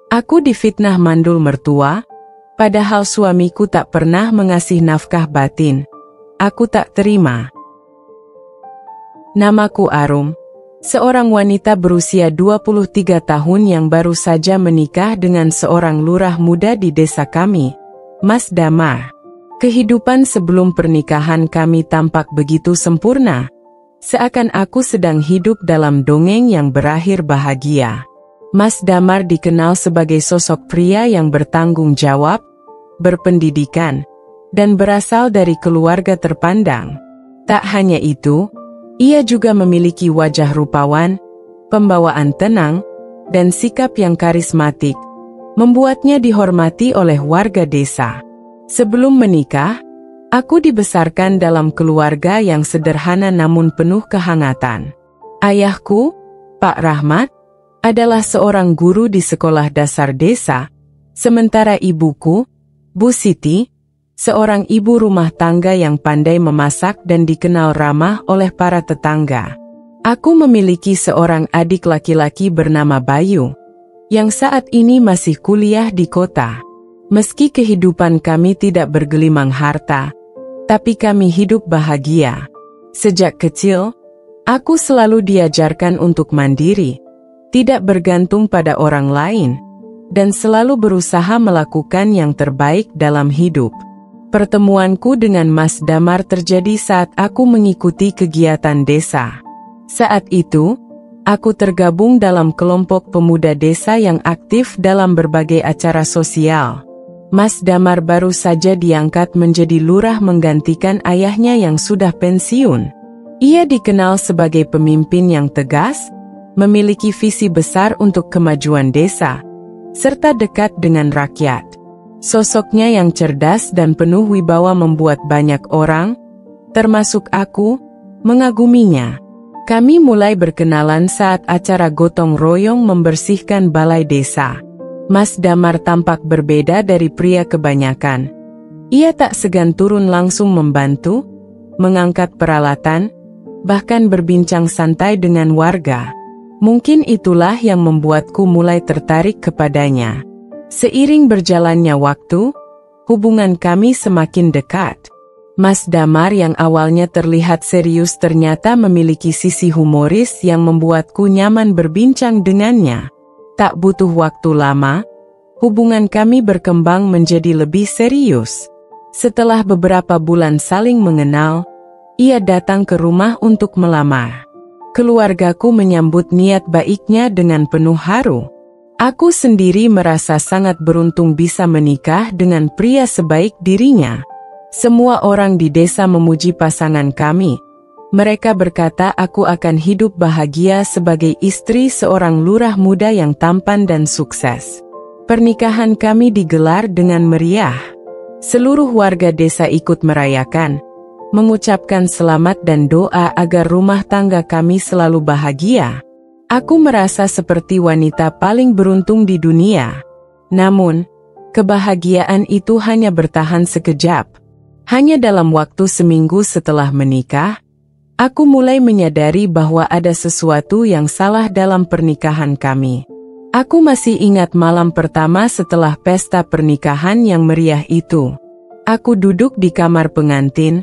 Aku difitnah mandul mertua, padahal suamiku tak pernah mengasih nafkah batin. Aku tak terima. Namaku Arum, seorang wanita berusia 23 tahun yang baru saja menikah dengan seorang lurah muda di desa kami, Mas Damar. Kehidupan sebelum pernikahan kami tampak begitu sempurna, seakan aku sedang hidup dalam dongeng yang berakhir bahagia. Mas Damar dikenal sebagai sosok pria yang bertanggung jawab, berpendidikan, dan berasal dari keluarga terpandang. Tak hanya itu, ia juga memiliki wajah rupawan, pembawaan tenang, dan sikap yang karismatik, membuatnya dihormati oleh warga desa. Sebelum menikah, aku dibesarkan dalam keluarga yang sederhana namun penuh kehangatan. Ayahku, Pak Rahmat, adalah seorang guru di sekolah dasar desa, sementara ibuku, Bu Siti, seorang ibu rumah tangga yang pandai memasak dan dikenal ramah oleh para tetangga. Aku memiliki seorang adik laki-laki bernama Bayu, yang saat ini masih kuliah di kota. Meski kehidupan kami tidak bergelimang harta, tapi kami hidup bahagia. Sejak kecil, aku selalu diajarkan untuk mandiri, tidak bergantung pada orang lain, dan selalu berusaha melakukan yang terbaik dalam hidup. Pertemuanku dengan Mas Damar terjadi saat aku mengikuti kegiatan desa. Saat itu, aku tergabung dalam kelompok pemuda desa yang aktif dalam berbagai acara sosial. Mas Damar baru saja diangkat menjadi lurah menggantikan ayahnya yang sudah pensiun. Ia dikenal sebagai pemimpin yang tegas, memiliki visi besar untuk kemajuan desa, serta dekat dengan rakyat. Sosoknya yang cerdas dan penuh wibawa membuat banyak orang, termasuk aku, mengaguminya. Kami mulai berkenalan saat acara gotong royong membersihkan balai desa. Mas Damar tampak berbeda dari pria kebanyakan. Ia tak segan turun langsung membantu, mengangkat peralatan, bahkan berbincang santai dengan warga. Mungkin itulah yang membuatku mulai tertarik kepadanya. Seiring berjalannya waktu, hubungan kami semakin dekat. Mas Damar yang awalnya terlihat serius ternyata memiliki sisi humoris yang membuatku nyaman berbincang dengannya. Tak butuh waktu lama, hubungan kami berkembang menjadi lebih serius. Setelah beberapa bulan saling mengenal, ia datang ke rumah untuk melamar. Keluargaku menyambut niat baiknya dengan penuh haru. Aku sendiri merasa sangat beruntung bisa menikah dengan pria sebaik dirinya. Semua orang di desa memuji pasangan kami. Mereka berkata aku akan hidup bahagia sebagai istri seorang lurah muda yang tampan dan sukses. Pernikahan kami digelar dengan meriah. Seluruh warga desa ikut merayakan, mengucapkan selamat dan doa agar rumah tangga kami selalu bahagia. Aku merasa seperti wanita paling beruntung di dunia. Namun, kebahagiaan itu hanya bertahan sekejap. Hanya dalam waktu seminggu setelah menikah, aku mulai menyadari bahwa ada sesuatu yang salah dalam pernikahan kami. Aku masih ingat malam pertama setelah pesta pernikahan yang meriah itu. Aku duduk di kamar pengantin,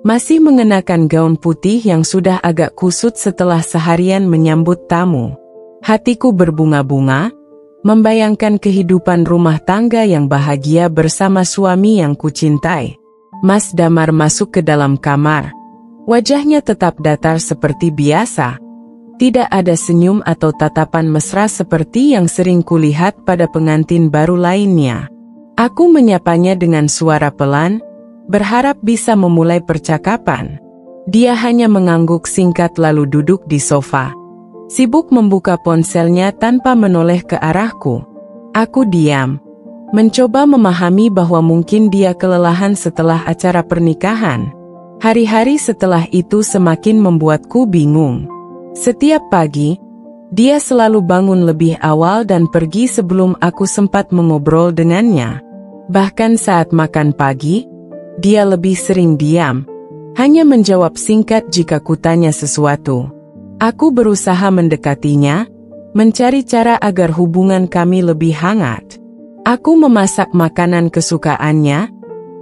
masih mengenakan gaun putih yang sudah agak kusut setelah seharian menyambut tamu. Hatiku berbunga-bunga, membayangkan kehidupan rumah tangga yang bahagia bersama suami yang kucintai. Mas Damar masuk ke dalam kamar. Wajahnya tetap datar seperti biasa. Tidak ada senyum atau tatapan mesra seperti yang sering kulihat pada pengantin baru lainnya. Aku menyapanya dengan suara pelan, berharap bisa memulai percakapan. Dia hanya mengangguk singkat lalu duduk di sofa, sibuk membuka ponselnya tanpa menoleh ke arahku. Aku diam, mencoba memahami bahwa mungkin dia kelelahan setelah acara pernikahan. Hari-hari setelah itu semakin membuatku bingung. Setiap pagi, dia selalu bangun lebih awal dan pergi sebelum aku sempat mengobrol dengannya. Bahkan saat makan pagi, dia lebih sering diam, hanya menjawab singkat jika kutanya sesuatu. Aku berusaha mendekatinya, mencari cara agar hubungan kami lebih hangat. Aku memasak makanan kesukaannya,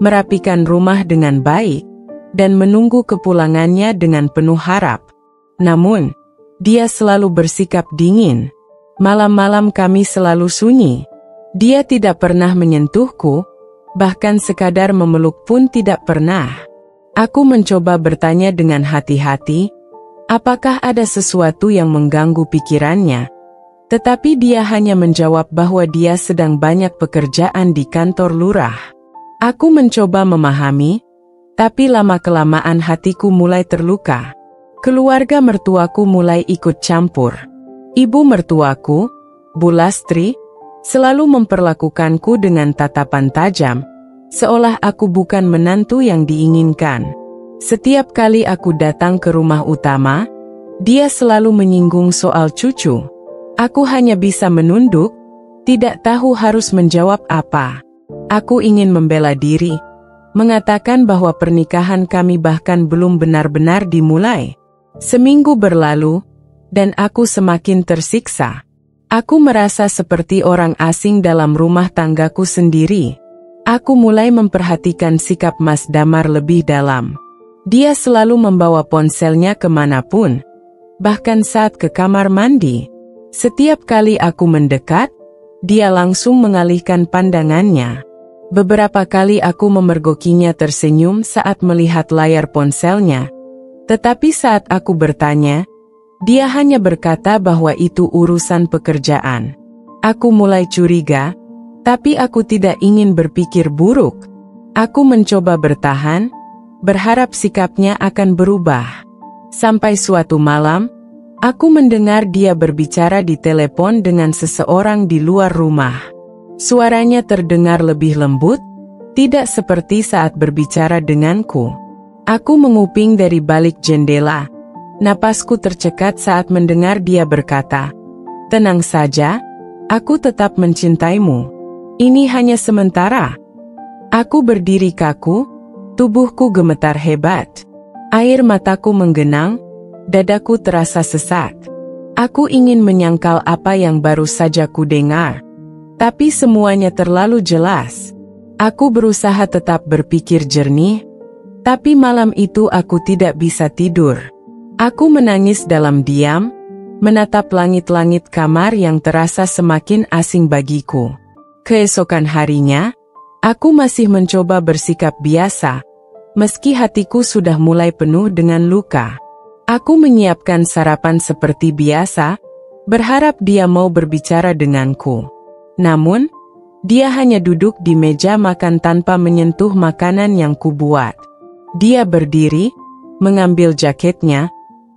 merapikan rumah dengan baik, dan menunggu kepulangannya dengan penuh harap. Namun, dia selalu bersikap dingin. Malam-malam kami selalu sunyi. Dia tidak pernah menyentuhku, bahkan sekadar memeluk pun tidak pernah. Aku mencoba bertanya dengan hati-hati, apakah ada sesuatu yang mengganggu pikirannya? Tetapi dia hanya menjawab bahwa dia sedang banyak pekerjaan di kantor lurah. Aku mencoba memahami, tapi lama-kelamaan hatiku mulai terluka. Keluarga mertuaku mulai ikut campur. Ibu mertuaku, Bu Lastri, selalu memperlakukanku dengan tatapan tajam, seolah aku bukan menantu yang diinginkan. Setiap kali aku datang ke rumah utama, dia selalu menyinggung soal cucu. Aku hanya bisa menunduk, tidak tahu harus menjawab apa. Aku ingin membela diri, mengatakan bahwa pernikahan kami bahkan belum benar-benar dimulai. Seminggu berlalu, dan aku semakin tersiksa. Aku merasa seperti orang asing dalam rumah tanggaku sendiri. Aku mulai memperhatikan sikap Mas Damar lebih dalam. Dia selalu membawa ponselnya kemanapun, bahkan saat ke kamar mandi. Setiap kali aku mendekat, dia langsung mengalihkan pandangannya. Beberapa kali aku memergokinya tersenyum saat melihat layar ponselnya. Tetapi saat aku bertanya, dia hanya berkata bahwa itu urusan pekerjaan. Aku mulai curiga, tapi aku tidak ingin berpikir buruk. Aku mencoba bertahan, berharap sikapnya akan berubah. Sampai suatu malam, aku mendengar dia berbicara di telepon dengan seseorang di luar rumah. Suaranya terdengar lebih lembut, tidak seperti saat berbicara denganku. Aku menguping dari balik jendela. Napasku tercekat saat mendengar dia berkata, "Tenang saja, aku tetap mencintaimu. Ini hanya sementara." Aku berdiri kaku, tubuhku gemetar hebat. Air mataku menggenang, dadaku terasa sesak. Aku ingin menyangkal apa yang baru saja kudengar, tapi semuanya terlalu jelas. Aku berusaha tetap berpikir jernih, tapi malam itu aku tidak bisa tidur. Aku menangis dalam diam, menatap langit-langit kamar yang terasa semakin asing bagiku. Keesokan harinya, aku masih mencoba bersikap biasa, meski hatiku sudah mulai penuh dengan luka. Aku menyiapkan sarapan seperti biasa, berharap dia mau berbicara denganku. Namun, dia hanya duduk di meja makan tanpa menyentuh makanan yang kubuat. Dia berdiri, mengambil jaketnya,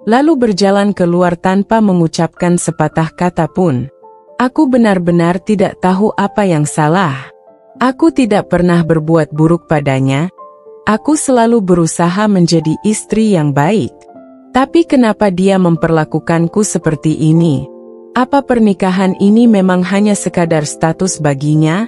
lalu berjalan keluar tanpa mengucapkan sepatah kata pun. Aku benar-benar tidak tahu apa yang salah. Aku tidak pernah berbuat buruk padanya. Aku selalu berusaha menjadi istri yang baik. Tapi kenapa dia memperlakukanku seperti ini? Apa pernikahan ini memang hanya sekadar status baginya?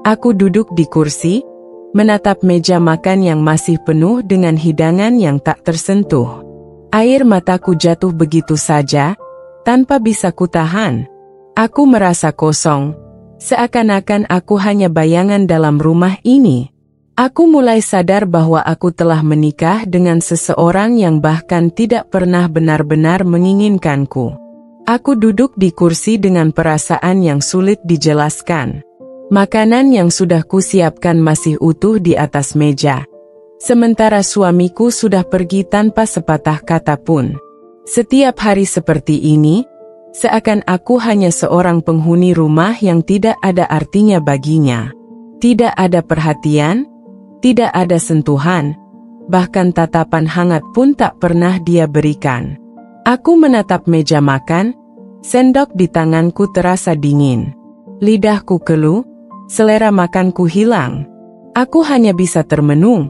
Aku duduk di kursi, menatap meja makan yang masih penuh dengan hidangan yang tak tersentuh. Air mataku jatuh begitu saja, tanpa bisa kutahan. Aku merasa kosong, seakan-akan aku hanya bayangan dalam rumah ini. Aku mulai sadar bahwa aku telah menikah dengan seseorang yang bahkan tidak pernah benar-benar menginginkanku. Aku duduk di kursi dengan perasaan yang sulit dijelaskan. Makanan yang sudah kusiapkan masih utuh di atas meja, sementara suamiku sudah pergi tanpa sepatah kata pun. Setiap hari seperti ini, seakan aku hanya seorang penghuni rumah yang tidak ada artinya baginya. Tidak ada perhatian, tidak ada sentuhan, bahkan tatapan hangat pun tak pernah dia berikan. Aku menatap meja makan, sendok di tanganku terasa dingin. Lidahku keluh, selera makanku hilang. Aku hanya bisa termenung,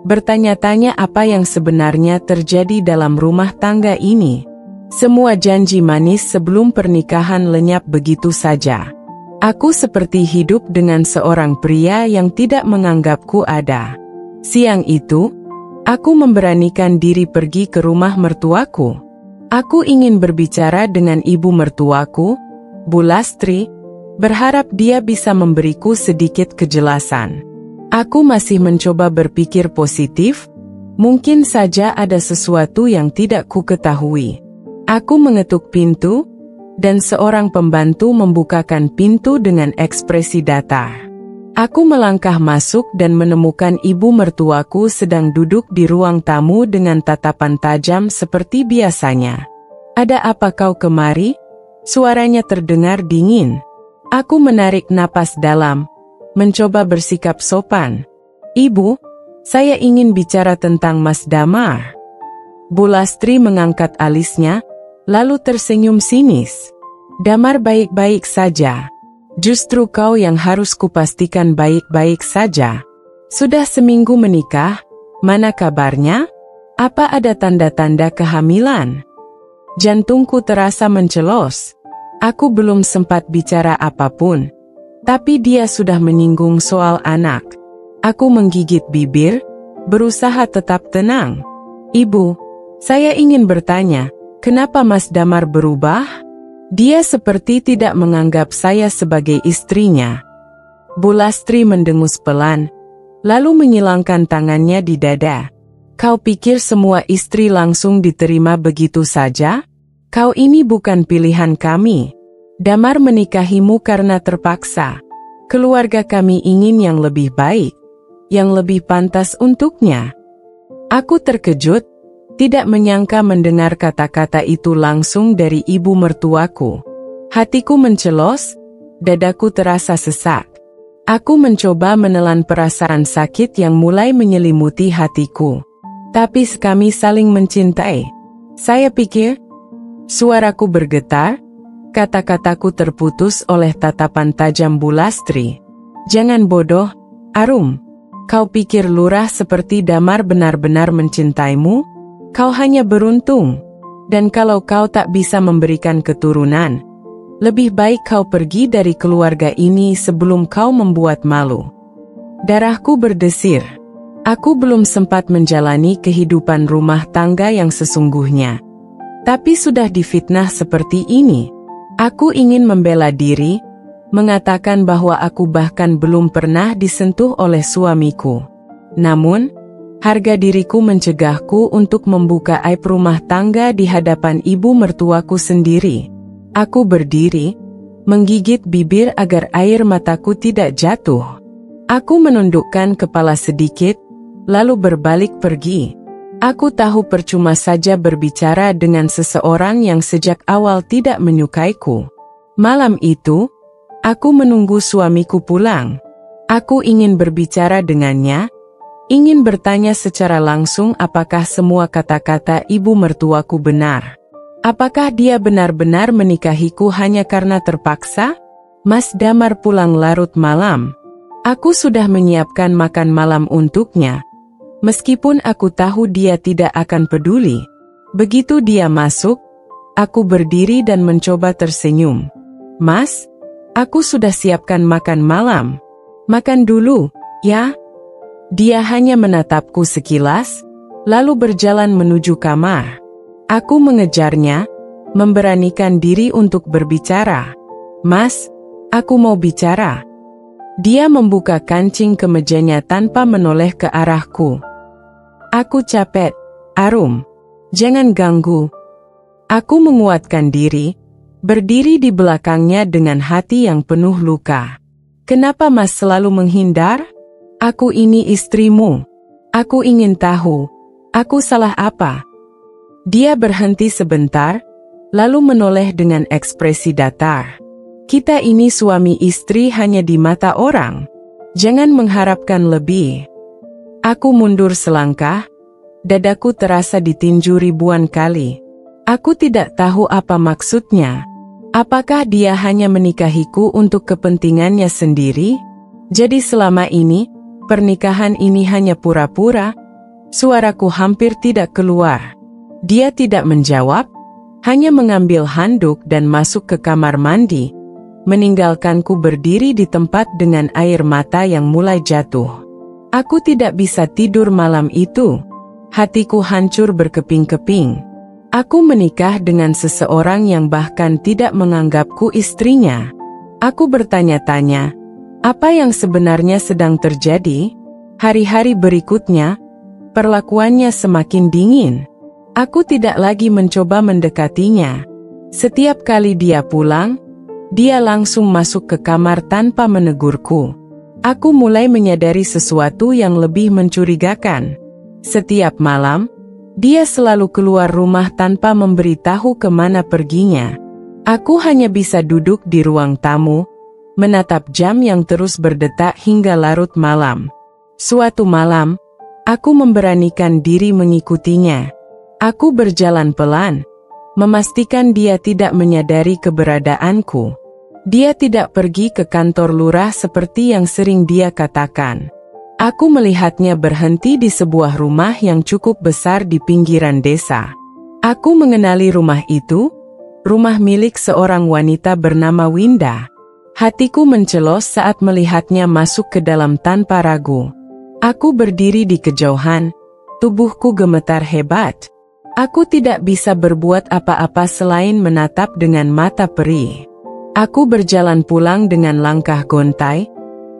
bertanya-tanya apa yang sebenarnya terjadi dalam rumah tangga ini. Semua janji manis sebelum pernikahan lenyap begitu saja. Aku seperti hidup dengan seorang pria yang tidak menganggapku ada. Siang itu, aku memberanikan diri pergi ke rumah mertuaku. Aku ingin berbicara dengan ibu mertuaku, Bu Lastri, berharap dia bisa memberiku sedikit kejelasan. Aku masih mencoba berpikir positif, mungkin saja ada sesuatu yang tidak ku ketahui. Aku mengetuk pintu, dan seorang pembantu membukakan pintu dengan ekspresi datar. Aku melangkah masuk dan menemukan ibu mertuaku sedang duduk di ruang tamu dengan tatapan tajam seperti biasanya. "Ada apa kau kemari?" Suaranya terdengar dingin. Aku menarik napas dalam, mencoba bersikap sopan. "Ibu, saya ingin bicara tentang Mas Damar." Bu Lastri mengangkat alisnya, lalu tersenyum sinis. "Damar baik-baik saja. Justru kau yang harus kupastikan baik-baik saja. Sudah seminggu menikah, mana kabarnya? Apa ada tanda-tanda kehamilan?" Jantungku terasa mencelos. Aku belum sempat bicara apapun, tapi dia sudah menyinggung soal anak. Aku menggigit bibir, berusaha tetap tenang. "Ibu, saya ingin bertanya, kenapa Mas Damar berubah?" Dia seperti tidak menganggap saya sebagai istrinya. Bu Lastri mendengus pelan, lalu menyilangkan tangannya di dada. "Kau pikir semua istri langsung diterima begitu saja? Kau ini bukan pilihan kami. Damar menikahimu karena terpaksa. Keluarga kami ingin yang lebih baik, yang lebih pantas untuknya." Aku terkejut, tidak menyangka mendengar kata-kata itu langsung dari ibu mertuaku. Hatiku mencelos, dadaku terasa sesak. Aku mencoba menelan perasaan sakit yang mulai menyelimuti hatiku. Tapi kami saling mencintai. Saya pikir, suaraku bergetar, kata-kataku terputus oleh tatapan tajam Bu Lastri. "Jangan bodoh, Arum. Kau pikir lurah seperti Damar benar-benar mencintaimu? Kau hanya beruntung, dan kalau kau tak bisa memberikan keturunan, lebih baik kau pergi dari keluarga ini sebelum kau membuat malu." Darahku berdesir. Aku belum sempat menjalani kehidupan rumah tangga yang sesungguhnya, tapi sudah difitnah seperti ini. Aku ingin membela diri, mengatakan bahwa aku bahkan belum pernah disentuh oleh suamiku. Namun, harga diriku mencegahku untuk membuka aib rumah tangga di hadapan ibu mertuaku sendiri. Aku berdiri, menggigit bibir agar air mataku tidak jatuh. Aku menundukkan kepala sedikit, lalu berbalik pergi. Aku tahu percuma saja berbicara dengan seseorang yang sejak awal tidak menyukaiku. Malam itu, aku menunggu suamiku pulang. Aku ingin berbicara dengannya, ingin bertanya secara langsung apakah semua kata-kata ibu mertuaku benar. Apakah dia benar-benar menikahiku hanya karena terpaksa? Mas Damar pulang larut malam. Aku sudah menyiapkan makan malam untuknya. Meskipun aku tahu dia tidak akan peduli. Begitu dia masuk, aku berdiri dan mencoba tersenyum. "Mas, aku sudah siapkan makan malam. Makan dulu, ya?" Dia hanya menatapku sekilas, lalu berjalan menuju kamar. Aku mengejarnya, memberanikan diri untuk berbicara. "Mas, aku mau bicara." Dia membuka kancing kemejanya tanpa menoleh ke arahku. "Aku capek, Arum. Jangan ganggu." Aku menguatkan diri, berdiri di belakangnya dengan hati yang penuh luka. "Kenapa Mas selalu menghindar? Aku ini istrimu. Aku ingin tahu, aku salah apa?" Dia berhenti sebentar, lalu menoleh dengan ekspresi datar. "Kita ini suami istri hanya di mata orang. Jangan mengharapkan lebih." Aku mundur selangkah, dadaku terasa ditinju ribuan kali. Aku tidak tahu apa maksudnya. Apakah dia hanya menikahiku untuk kepentingannya sendiri? Jadi selama ini, pernikahan ini hanya pura-pura? Suaraku hampir tidak keluar. Dia tidak menjawab, hanya mengambil handuk dan masuk ke kamar mandi, meninggalkanku berdiri di tempat dengan air mata yang mulai jatuh. Aku tidak bisa tidur malam itu. Hatiku hancur berkeping-keping. Aku menikah dengan seseorang yang bahkan tidak menganggapku istrinya. Aku bertanya-tanya, apa yang sebenarnya sedang terjadi? Hari-hari berikutnya, perlakuannya semakin dingin. Aku tidak lagi mencoba mendekatinya. Setiap kali dia pulang, dia langsung masuk ke kamar tanpa menegurku. Aku mulai menyadari sesuatu yang lebih mencurigakan. Setiap malam, dia selalu keluar rumah tanpa memberitahu kemana perginya. Aku hanya bisa duduk di ruang tamu, menatap jam yang terus berdetak hingga larut malam. Suatu malam, aku memberanikan diri mengikutinya. Aku berjalan pelan, memastikan dia tidak menyadari keberadaanku. Dia tidak pergi ke kantor lurah seperti yang sering dia katakan. Aku melihatnya berhenti di sebuah rumah yang cukup besar di pinggiran desa. Aku mengenali rumah itu, rumah milik seorang wanita bernama Winda. Hatiku mencelos saat melihatnya masuk ke dalam tanpa ragu. Aku berdiri di kejauhan, tubuhku gemetar hebat. Aku tidak bisa berbuat apa-apa selain menatap dengan mata perih. Aku berjalan pulang dengan langkah gontai.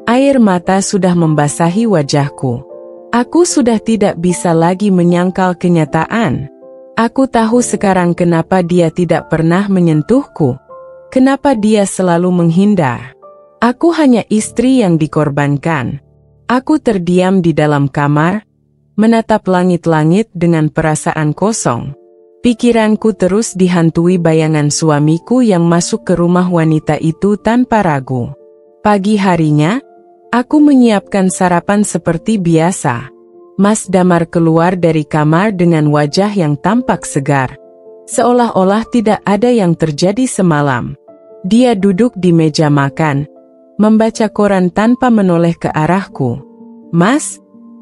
Air mata sudah membasahi wajahku. Aku sudah tidak bisa lagi menyangkal kenyataan. Aku tahu sekarang kenapa dia tidak pernah menyentuhku. Kenapa dia selalu menghindar. Aku hanya istri yang dikorbankan. Aku terdiam di dalam kamar, menatap langit-langit dengan perasaan kosong. Pikiranku terus dihantui bayangan suamiku yang masuk ke rumah wanita itu tanpa ragu. Pagi harinya, aku menyiapkan sarapan seperti biasa. Mas Damar keluar dari kamar dengan wajah yang tampak segar. Seolah-olah tidak ada yang terjadi semalam. Dia duduk di meja makan, membaca koran tanpa menoleh ke arahku. "Mas,"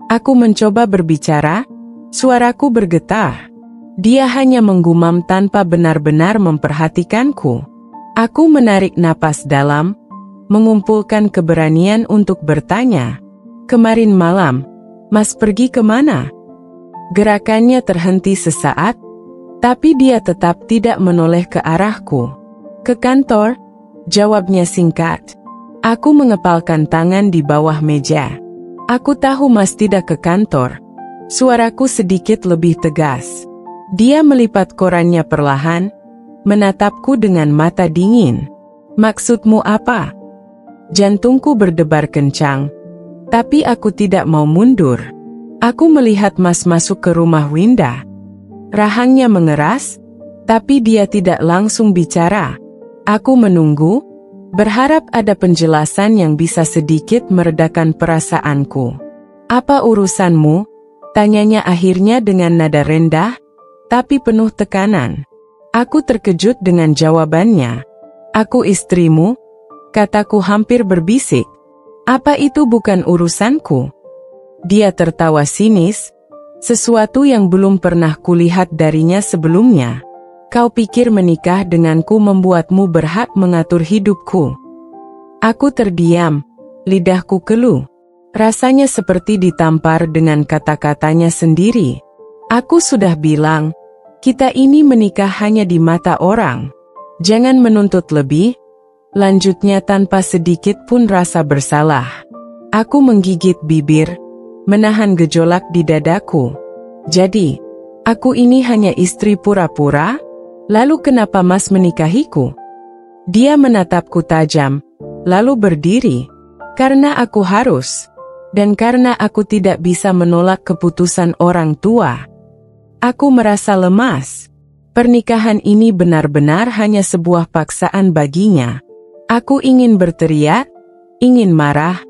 aku mencoba berbicara, suaraku bergetar. Dia hanya menggumam tanpa benar-benar memperhatikanku. Aku menarik napas dalam, mengumpulkan keberanian untuk bertanya. "Kemarin malam, Mas pergi kemana?" Gerakannya terhenti sesaat, tapi dia tetap tidak menoleh ke arahku. "Ke kantor," jawabnya singkat. Aku mengepalkan tangan di bawah meja. "Aku tahu Mas tidak ke kantor." Suaraku sedikit lebih tegas. Dia melipat korannya perlahan, menatapku dengan mata dingin. "Maksudmu apa?" Jantungku berdebar kencang, tapi aku tidak mau mundur. Aku melihat Mas masuk ke rumah Winda. Rahangnya mengeras, tapi dia tidak langsung bicara. Aku menunggu, berharap ada penjelasan yang bisa sedikit meredakan perasaanku. "Apa urusanmu?" tanyanya akhirnya dengan nada rendah, tapi penuh tekanan. Aku terkejut dengan jawabannya. "Aku istrimu," kataku hampir berbisik. "Apa itu bukan urusanku?" Dia tertawa sinis, sesuatu yang belum pernah kulihat darinya sebelumnya. "Kau pikir menikah denganku membuatmu berhak mengatur hidupku?" Aku terdiam, lidahku keluh. Rasanya seperti ditampar dengan kata-katanya sendiri. "Aku sudah bilang, kita ini menikah hanya di mata orang. Jangan menuntut lebih," lanjutnya tanpa sedikit pun rasa bersalah. Aku menggigit bibir, menahan gejolak di dadaku. "Jadi, aku ini hanya istri pura-pura? Lalu kenapa Mas menikahiku?" Dia menatapku tajam, lalu berdiri. "Karena aku harus. Dan karena aku tidak bisa menolak keputusan orang tua." Aku merasa lemas. Pernikahan ini benar-benar hanya sebuah paksaan baginya. Aku ingin berteriak, ingin marah,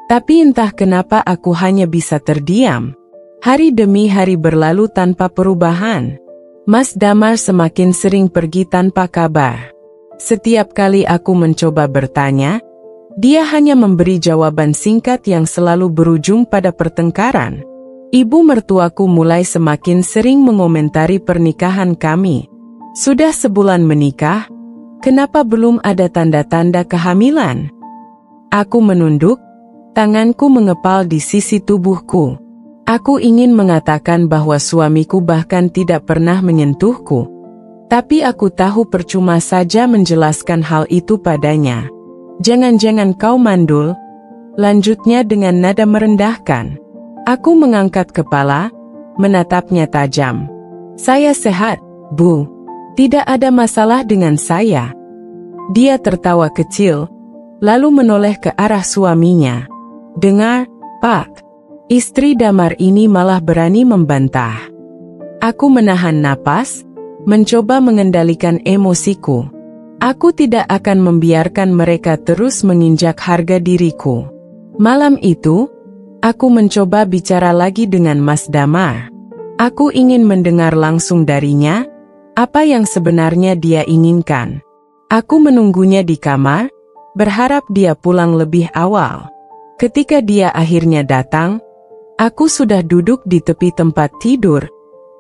tapi entah kenapa aku hanya bisa terdiam. Hari demi hari berlalu tanpa perubahan. Mas Damar semakin sering pergi tanpa kabar. Setiap kali aku mencoba bertanya, dia hanya memberi jawaban singkat yang selalu berujung pada pertengkaran. Ibu mertuaku mulai semakin sering mengomentari pernikahan kami. "Sudah sebulan menikah, kenapa belum ada tanda-tanda kehamilan?" Aku menunduk, tanganku mengepal di sisi tubuhku. Aku ingin mengatakan bahwa suamiku bahkan tidak pernah menyentuhku. Tapi aku tahu percuma saja menjelaskan hal itu padanya. Jangan-jangan kau mandul, lanjutnya dengan nada merendahkan. Aku mengangkat kepala, menatapnya tajam. Saya sehat, Bu. Tidak ada masalah dengan saya. Dia tertawa kecil, lalu menoleh ke arah suaminya. Dengar, Pak. Istri Damar ini malah berani membantah. Aku menahan napas, mencoba mengendalikan emosiku. Aku tidak akan membiarkan mereka terus menginjak harga diriku. Malam itu, aku mencoba bicara lagi dengan Mas Damar. Aku ingin mendengar langsung darinya, apa yang sebenarnya dia inginkan. Aku menunggunya di kamar, berharap dia pulang lebih awal. Ketika dia akhirnya datang, aku sudah duduk di tepi tempat tidur,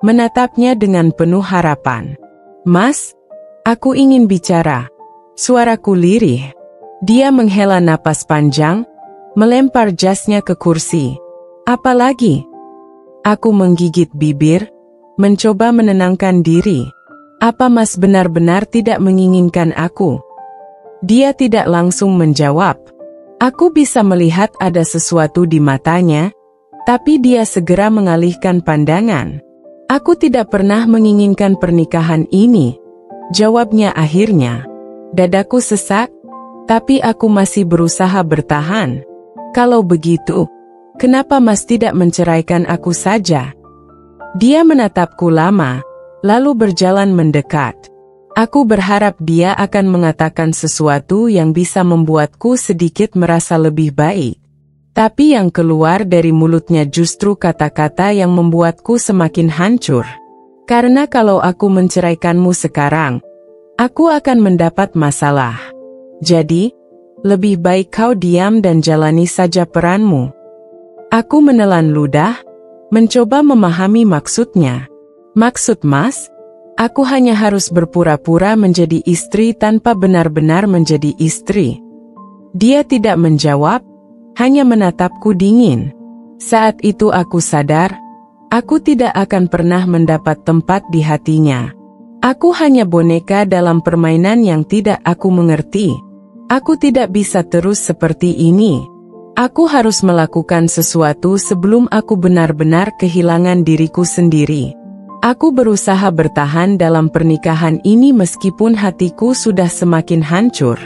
menatapnya dengan penuh harapan. Mas, aku ingin bicara. Suaraku lirih. Dia menghela napas panjang, melempar jasnya ke kursi. Apalagi? Aku menggigit bibir, mencoba menenangkan diri. Apa Mas benar-benar tidak menginginkan aku? Dia tidak langsung menjawab. Aku bisa melihat ada sesuatu di matanya, tapi dia segera mengalihkan pandangan. Aku tidak pernah menginginkan pernikahan ini, jawabnya akhirnya. Dadaku sesak, tapi aku masih berusaha bertahan. Kalau begitu, kenapa Mas tidak menceraikan aku saja? Dia menatapku lama, lalu berjalan mendekat. Aku berharap dia akan mengatakan sesuatu yang bisa membuatku sedikit merasa lebih baik. Tapi yang keluar dari mulutnya justru kata-kata yang membuatku semakin hancur. Karena kalau aku menceraikanmu sekarang, aku akan mendapat masalah. Jadi, lebih baik kau diam dan jalani saja peranmu. Aku menelan ludah, mencoba memahami maksudnya. Maksud Mas, aku hanya harus berpura-pura menjadi istri tanpa benar-benar menjadi istri. Dia tidak menjawab, hanya menatapku dingin. Saat itu aku sadar, aku tidak akan pernah mendapat tempat di hatinya. Aku hanya boneka dalam permainan yang tidak aku mengerti. Aku tidak bisa terus seperti ini. Aku harus melakukan sesuatu sebelum aku benar-benar kehilangan diriku sendiri. Aku berusaha bertahan dalam pernikahan ini meskipun hatiku sudah semakin hancur.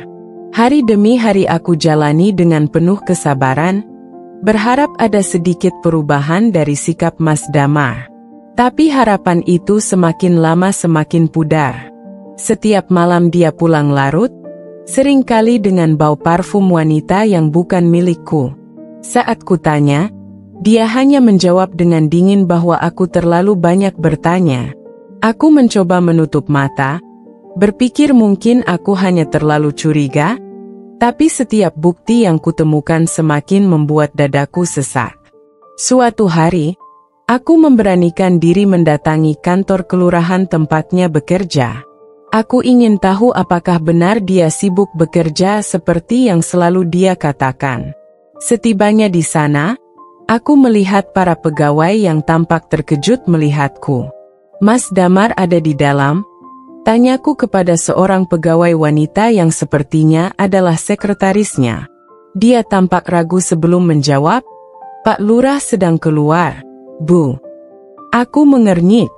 Hari demi hari aku jalani dengan penuh kesabaran, berharap ada sedikit perubahan dari sikap Mas Damar. Tapi harapan itu semakin lama semakin pudar. Setiap malam dia pulang larut, seringkali dengan bau parfum wanita yang bukan milikku. Saat kutanya, dia hanya menjawab dengan dingin bahwa aku terlalu banyak bertanya. Aku mencoba menutup mata, berpikir mungkin aku hanya terlalu curiga, tapi setiap bukti yang kutemukan semakin membuat dadaku sesak. Suatu hari, aku memberanikan diri mendatangi kantor kelurahan tempatnya bekerja. Aku ingin tahu apakah benar dia sibuk bekerja seperti yang selalu dia katakan. Setibanya di sana, aku melihat para pegawai yang tampak terkejut melihatku. Mas Damar ada di dalam? Tanyaku kepada seorang pegawai wanita yang sepertinya adalah sekretarisnya. Dia tampak ragu sebelum menjawab, Pak Lurah sedang keluar, Bu. Aku mengernyit.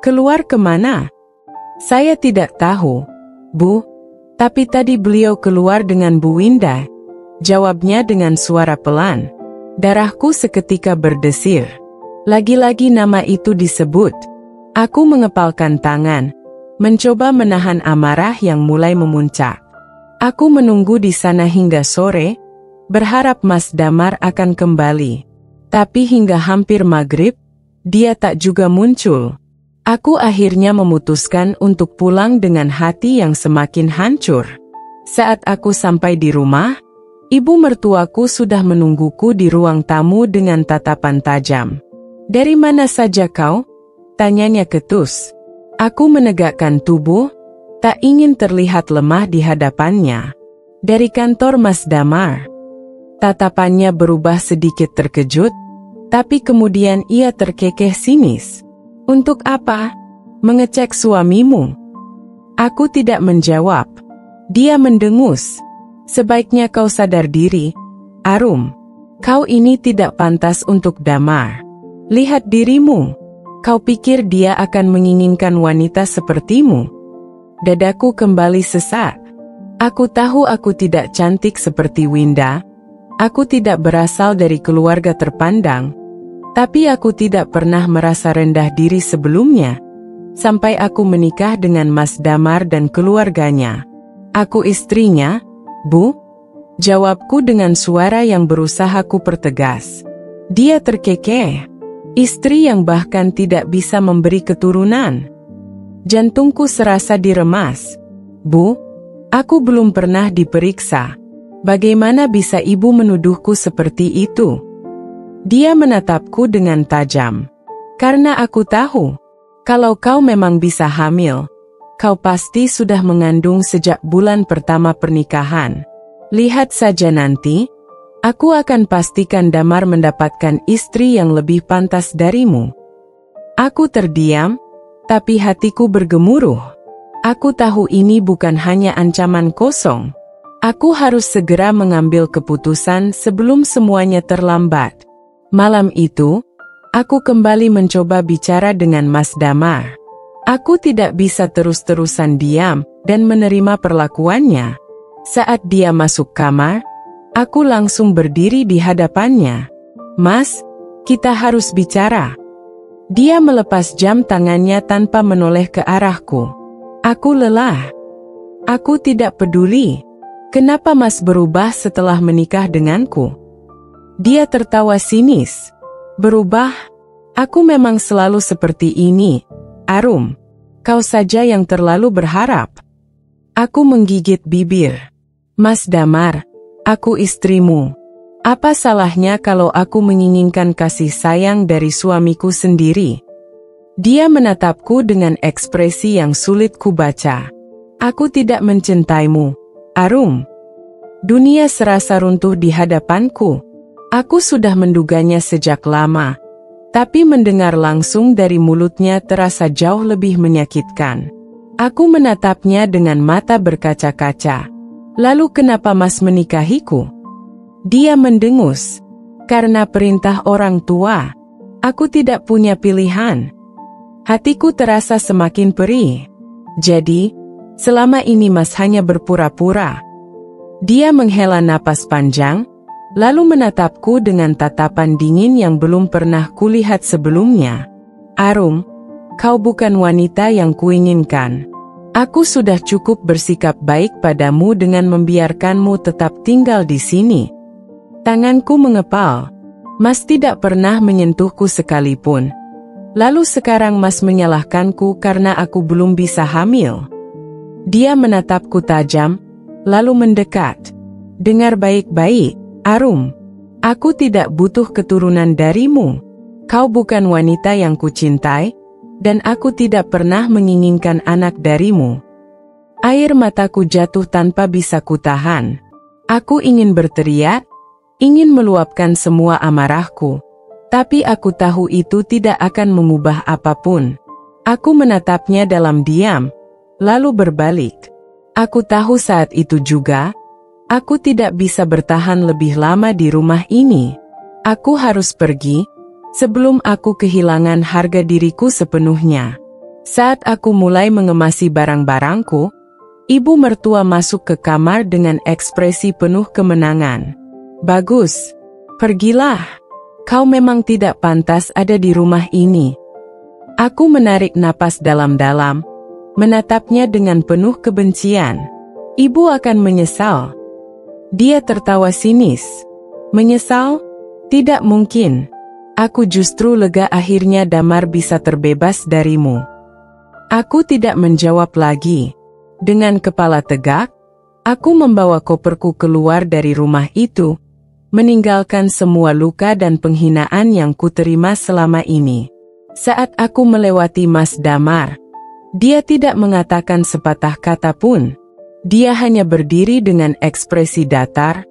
Keluar kemana? Saya tidak tahu, Bu. Tapi tadi beliau keluar dengan Bu Winda, jawabnya dengan suara pelan. Darahku seketika berdesir. Lagi-lagi nama itu disebut. Aku mengepalkan tangan, mencoba menahan amarah yang mulai memuncak. Aku menunggu di sana hingga sore, berharap Mas Damar akan kembali. Tapi hingga hampir maghrib, dia tak juga muncul. Aku akhirnya memutuskan untuk pulang dengan hati yang semakin hancur. Saat aku sampai di rumah, ibu mertuaku sudah menungguku di ruang tamu dengan tatapan tajam. Dari mana saja kau? Tanyanya ketus. Aku menegakkan tubuh, tak ingin terlihat lemah di hadapannya. Dari kantor Mas Damar. Tatapannya berubah sedikit terkejut, Tapi kemudian ia terkekeh sinis. Untuk apa? Mengecek suamimu? Aku tidak menjawab. Dia mendengus. Sebaiknya kau sadar diri, Arum. Kau ini tidak pantas untuk Damar. Lihat dirimu. Kau pikir dia akan menginginkan wanita sepertimu? Dadaku kembali sesak. Aku tahu aku tidak cantik seperti Winda. Aku tidak berasal dari keluarga terpandang. Tapi aku tidak pernah merasa rendah diri sebelumnya. Sampai aku menikah dengan Mas Damar dan keluarganya. Aku istrinya, Bu? Jawabku dengan suara yang berusaha ku pertegas. Dia terkekeh. Istri yang bahkan tidak bisa memberi keturunan. Jantungku serasa diremas. Bu, aku belum pernah diperiksa. Bagaimana bisa ibu menuduhku seperti itu? Dia menatapku dengan tajam. Karena aku tahu, kalau kau memang bisa hamil, kau pasti sudah mengandung sejak bulan pertama pernikahan. Lihat saja nanti. Aku akan pastikan Damar mendapatkan istri yang lebih pantas darimu. Aku terdiam, tapi hatiku bergemuruh. Aku tahu ini bukan hanya ancaman kosong. Aku harus segera mengambil keputusan sebelum semuanya terlambat. Malam itu, aku kembali mencoba bicara dengan Mas Damar. Aku tidak bisa terus-terusan diam dan menerima perlakuannya. Saat dia masuk kamar, aku langsung berdiri di hadapannya. Mas, kita harus bicara. Dia melepas jam tangannya tanpa menoleh ke arahku. Aku lelah. Aku tidak peduli. Kenapa Mas berubah setelah menikah denganku? Dia tertawa sinis. Berubah? Aku memang selalu seperti ini, Arum. Kau saja yang terlalu berharap. Aku menggigit bibir. Mas Damar, aku istrimu. Apa salahnya kalau aku menginginkan kasih sayang dari suamiku sendiri? Dia menatapku dengan ekspresi yang sulit kubaca. Aku tidak mencintaimu, Arum. Dunia serasa runtuh di hadapanku. Aku sudah menduganya sejak lama, tapi mendengar langsung dari mulutnya terasa jauh lebih menyakitkan. Aku menatapnya dengan mata berkaca-kaca. Lalu kenapa Mas menikahiku? Dia mendengus. Karena perintah orang tua. Aku tidak punya pilihan. Hatiku terasa semakin perih. Jadi, selama ini Mas hanya berpura-pura. Dia menghela napas panjang, lalu menatapku dengan tatapan dingin yang belum pernah kulihat sebelumnya. Arum, kau bukan wanita yang kuinginkan. Aku sudah cukup bersikap baik padamu dengan membiarkanmu tetap tinggal di sini. Tanganku mengepal. Mas tidak pernah menyentuhku sekalipun. Lalu sekarang Mas menyalahkanku karena aku belum bisa hamil. Dia menatapku tajam, lalu mendekat. Dengar baik-baik, Arum. Aku tidak butuh keturunan darimu. Kau bukan wanita yang kucintai, dan aku tidak pernah menginginkan anak darimu. Air mataku jatuh tanpa bisa kutahan. Aku ingin berteriak, ingin meluapkan semua amarahku. Tapi aku tahu itu tidak akan mengubah apapun. Aku menatapnya dalam diam, lalu berbalik. Aku tahu saat itu juga, aku tidak bisa bertahan lebih lama di rumah ini. Aku harus pergi, sebelum aku kehilangan harga diriku sepenuhnya. Saat aku mulai mengemasi barang-barangku, ibu mertua masuk ke kamar dengan ekspresi penuh kemenangan. Bagus, pergilah. Kau memang tidak pantas ada di rumah ini. Aku menarik napas dalam-dalam, menatapnya dengan penuh kebencian. Ibu akan menyesal. Dia tertawa sinis. Menyesal? Tidak mungkin. Aku justru lega akhirnya Damar bisa terbebas darimu. Aku tidak menjawab lagi. Dengan kepala tegak, aku membawa koperku keluar dari rumah itu, meninggalkan semua luka dan penghinaan yang kuterima selama ini. Saat aku melewati Mas Damar, dia tidak mengatakan sepatah kata pun. Dia hanya berdiri dengan ekspresi datar,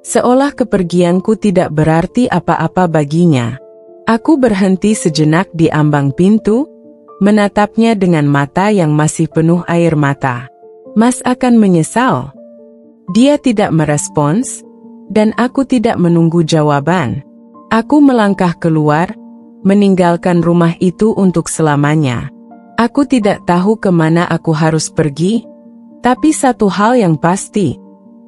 seolah kepergianku tidak berarti apa-apa baginya. Aku berhenti sejenak di ambang pintu, menatapnya dengan mata yang masih penuh air mata. Mas akan menyesal. Dia tidak merespons, dan aku tidak menunggu jawaban. Aku melangkah keluar, meninggalkan rumah itu untuk selamanya. Aku tidak tahu kemana aku harus pergi, tapi satu hal yang pasti,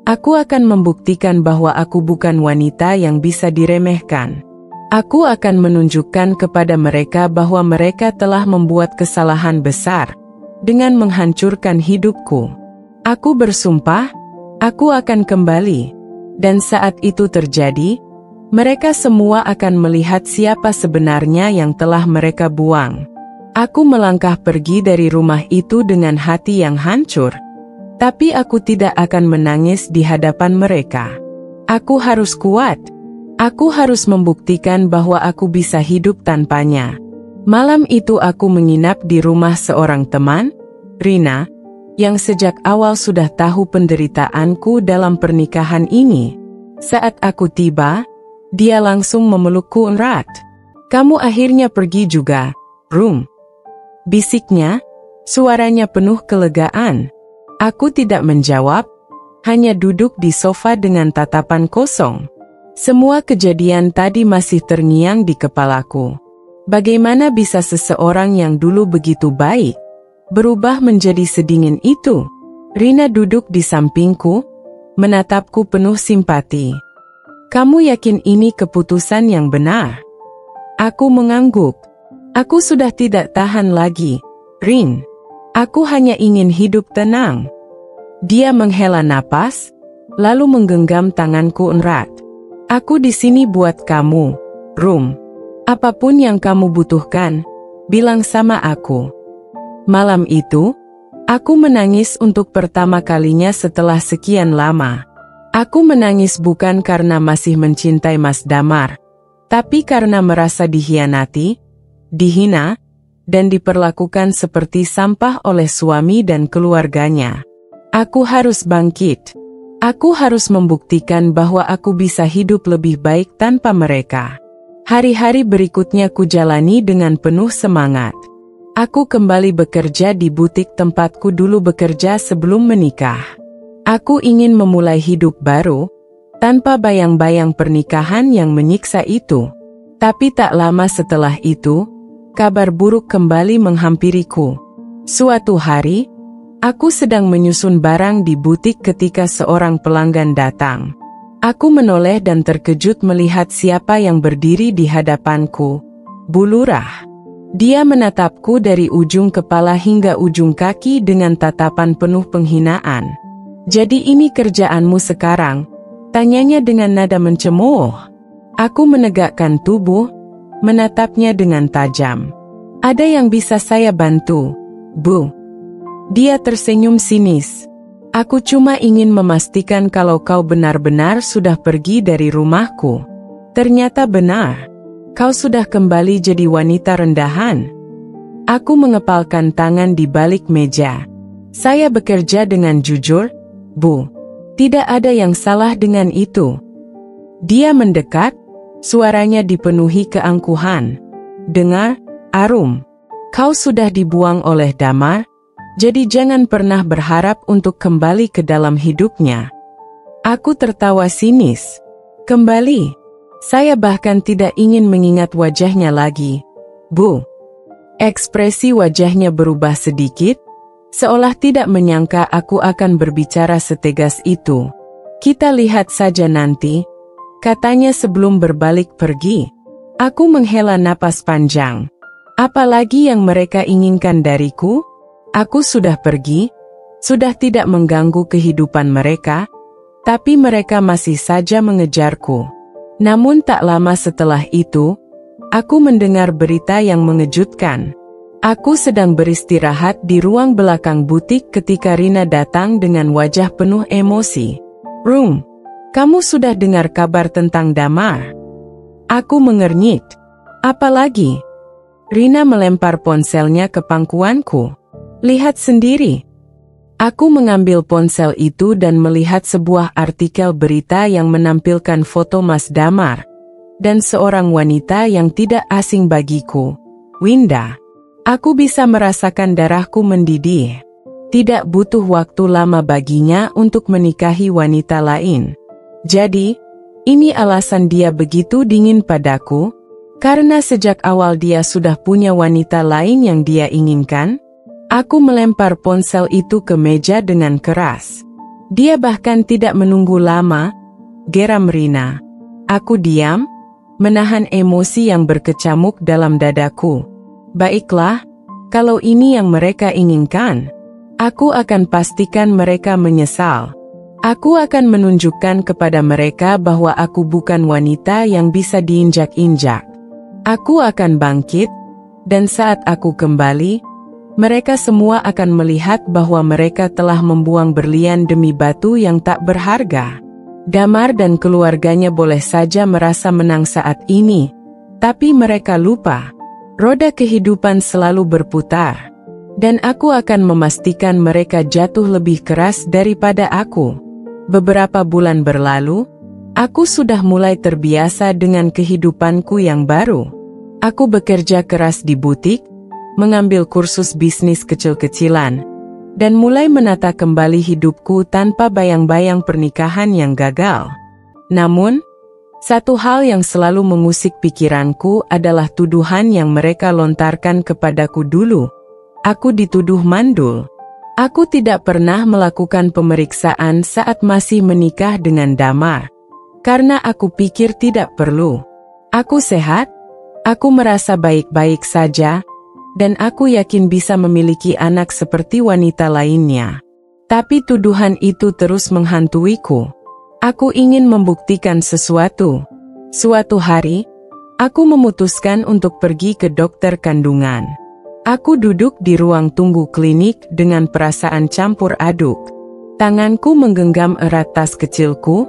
aku akan membuktikan bahwa aku bukan wanita yang bisa diremehkan. Aku akan menunjukkan kepada mereka bahwa mereka telah membuat kesalahan besar dengan menghancurkan hidupku. Aku bersumpah, aku akan kembali. Dan saat itu terjadi, mereka semua akan melihat siapa sebenarnya yang telah mereka buang. Aku melangkah pergi dari rumah itu dengan hati yang hancur, tapi aku tidak akan menangis di hadapan mereka. Aku harus kuat. Aku harus membuktikan bahwa aku bisa hidup tanpanya. Malam itu aku menginap di rumah seorang teman, Rina, yang sejak awal sudah tahu penderitaanku dalam pernikahan ini. Saat aku tiba, dia langsung memelukku erat. "Kamu akhirnya pergi juga, Rum," bisiknya, suaranya penuh kelegaan. Aku tidak menjawab, hanya duduk di sofa dengan tatapan kosong. Semua kejadian tadi masih terngiang di kepalaku. Bagaimana bisa seseorang yang dulu begitu baik berubah menjadi sedingin itu? Rina duduk di sampingku, menatapku penuh simpati. "Kamu yakin ini keputusan yang benar?" Aku mengangguk. "Aku sudah tidak tahan lagi, Rin. Aku hanya ingin hidup tenang." Dia menghela napas, lalu menggenggam tanganku erat. "Aku di sini buat kamu, Rum. Apapun yang kamu butuhkan, bilang sama aku." Malam itu, aku menangis untuk pertama kalinya setelah sekian lama. Aku menangis bukan karena masih mencintai Mas Damar, tapi karena merasa dikhianati, dihina, dan diperlakukan seperti sampah oleh suami dan keluarganya. Aku harus bangkit. Aku harus membuktikan bahwa aku bisa hidup lebih baik tanpa mereka. Hari-hari berikutnya kujalani dengan penuh semangat. Aku kembali bekerja di butik tempatku dulu bekerja sebelum menikah. Aku ingin memulai hidup baru, tanpa bayang-bayang pernikahan yang menyiksa itu. Tapi tak lama setelah itu, kabar buruk kembali menghampiriku. Suatu hari, aku sedang menyusun barang di butik ketika seorang pelanggan datang. Aku menoleh dan terkejut melihat siapa yang berdiri di hadapanku. Bu Lurah. Dia menatapku dari ujung kepala hingga ujung kaki dengan tatapan penuh penghinaan. "Jadi ini kerjaanmu sekarang?" tanyanya dengan nada mencemooh. Aku menegakkan tubuh, menatapnya dengan tajam. "Ada yang bisa saya bantu, Bu?" Dia tersenyum sinis. "Aku cuma ingin memastikan kalau kau benar-benar sudah pergi dari rumahku." Ternyata benar. Kau sudah kembali jadi wanita rendahan. Aku mengepalkan tangan di balik meja. "Saya bekerja dengan jujur, Bu. Tidak ada yang salah dengan itu." Dia mendekat, suaranya dipenuhi keangkuhan. "Dengar, Arum. Kau sudah dibuang oleh Damar. Jadi jangan pernah berharap untuk kembali ke dalam hidupnya." Aku tertawa sinis. "Kembali? Saya bahkan tidak ingin mengingat wajahnya lagi, Bu." Ekspresi wajahnya berubah sedikit, seolah tidak menyangka aku akan berbicara setegas itu. "Kita lihat saja nanti," katanya sebelum berbalik pergi. Aku menghela napas panjang. Apalagi yang mereka inginkan dariku? Aku sudah pergi, sudah tidak mengganggu kehidupan mereka, tapi mereka masih saja mengejarku. Namun tak lama setelah itu, aku mendengar berita yang mengejutkan. Aku sedang beristirahat di ruang belakang butik ketika Rina datang dengan wajah penuh emosi. "Rum, kamu sudah dengar kabar tentang Damar?" Aku mengernyit. "Apa lagi?" Rina melempar ponselnya ke pangkuanku. "Lihat sendiri." Aku mengambil ponsel itu dan melihat sebuah artikel berita yang menampilkan foto Mas Damar. dan seorang wanita yang tidak asing bagiku, Winda. Aku bisa merasakan darahku mendidih. Tidak butuh waktu lama baginya untuk menikahi wanita lain. Jadi, ini alasan dia begitu dingin padaku, karena sejak awal dia sudah punya wanita lain yang dia inginkan. Aku melempar ponsel itu ke meja dengan keras. Dia bahkan tidak menunggu lama, geram Rina. Aku diam, menahan emosi yang berkecamuk dalam dadaku. Baiklah, kalau ini yang mereka inginkan, aku akan pastikan mereka menyesal. Aku akan menunjukkan kepada mereka bahwa aku bukan wanita yang bisa diinjak-injak. Aku akan bangkit, dan saat aku kembali, mereka semua akan melihat bahwa mereka telah membuang berlian demi batu yang tak berharga. Damar dan keluarganya boleh saja merasa menang saat ini, tapi mereka lupa. Roda kehidupan selalu berputar, dan aku akan memastikan mereka jatuh lebih keras daripada aku. Beberapa bulan berlalu, aku sudah mulai terbiasa dengan kehidupanku yang baru. Aku bekerja keras di butik, mengambil kursus bisnis kecil-kecilan, dan mulai menata kembali hidupku tanpa bayang-bayang pernikahan yang gagal. Namun, satu hal yang selalu mengusik pikiranku adalah tuduhan yang mereka lontarkan kepadaku dulu. Aku dituduh mandul. Aku tidak pernah melakukan pemeriksaan saat masih menikah dengan Damar, karena aku pikir tidak perlu. Aku sehat, aku merasa baik-baik saja, dan aku yakin bisa memiliki anak seperti wanita lainnya. Tapi tuduhan itu terus menghantuiku. Aku ingin membuktikan sesuatu. Suatu hari, aku memutuskan untuk pergi ke dokter kandungan. Aku duduk di ruang tunggu klinik dengan perasaan campur aduk. Tanganku menggenggam erat tas kecilku,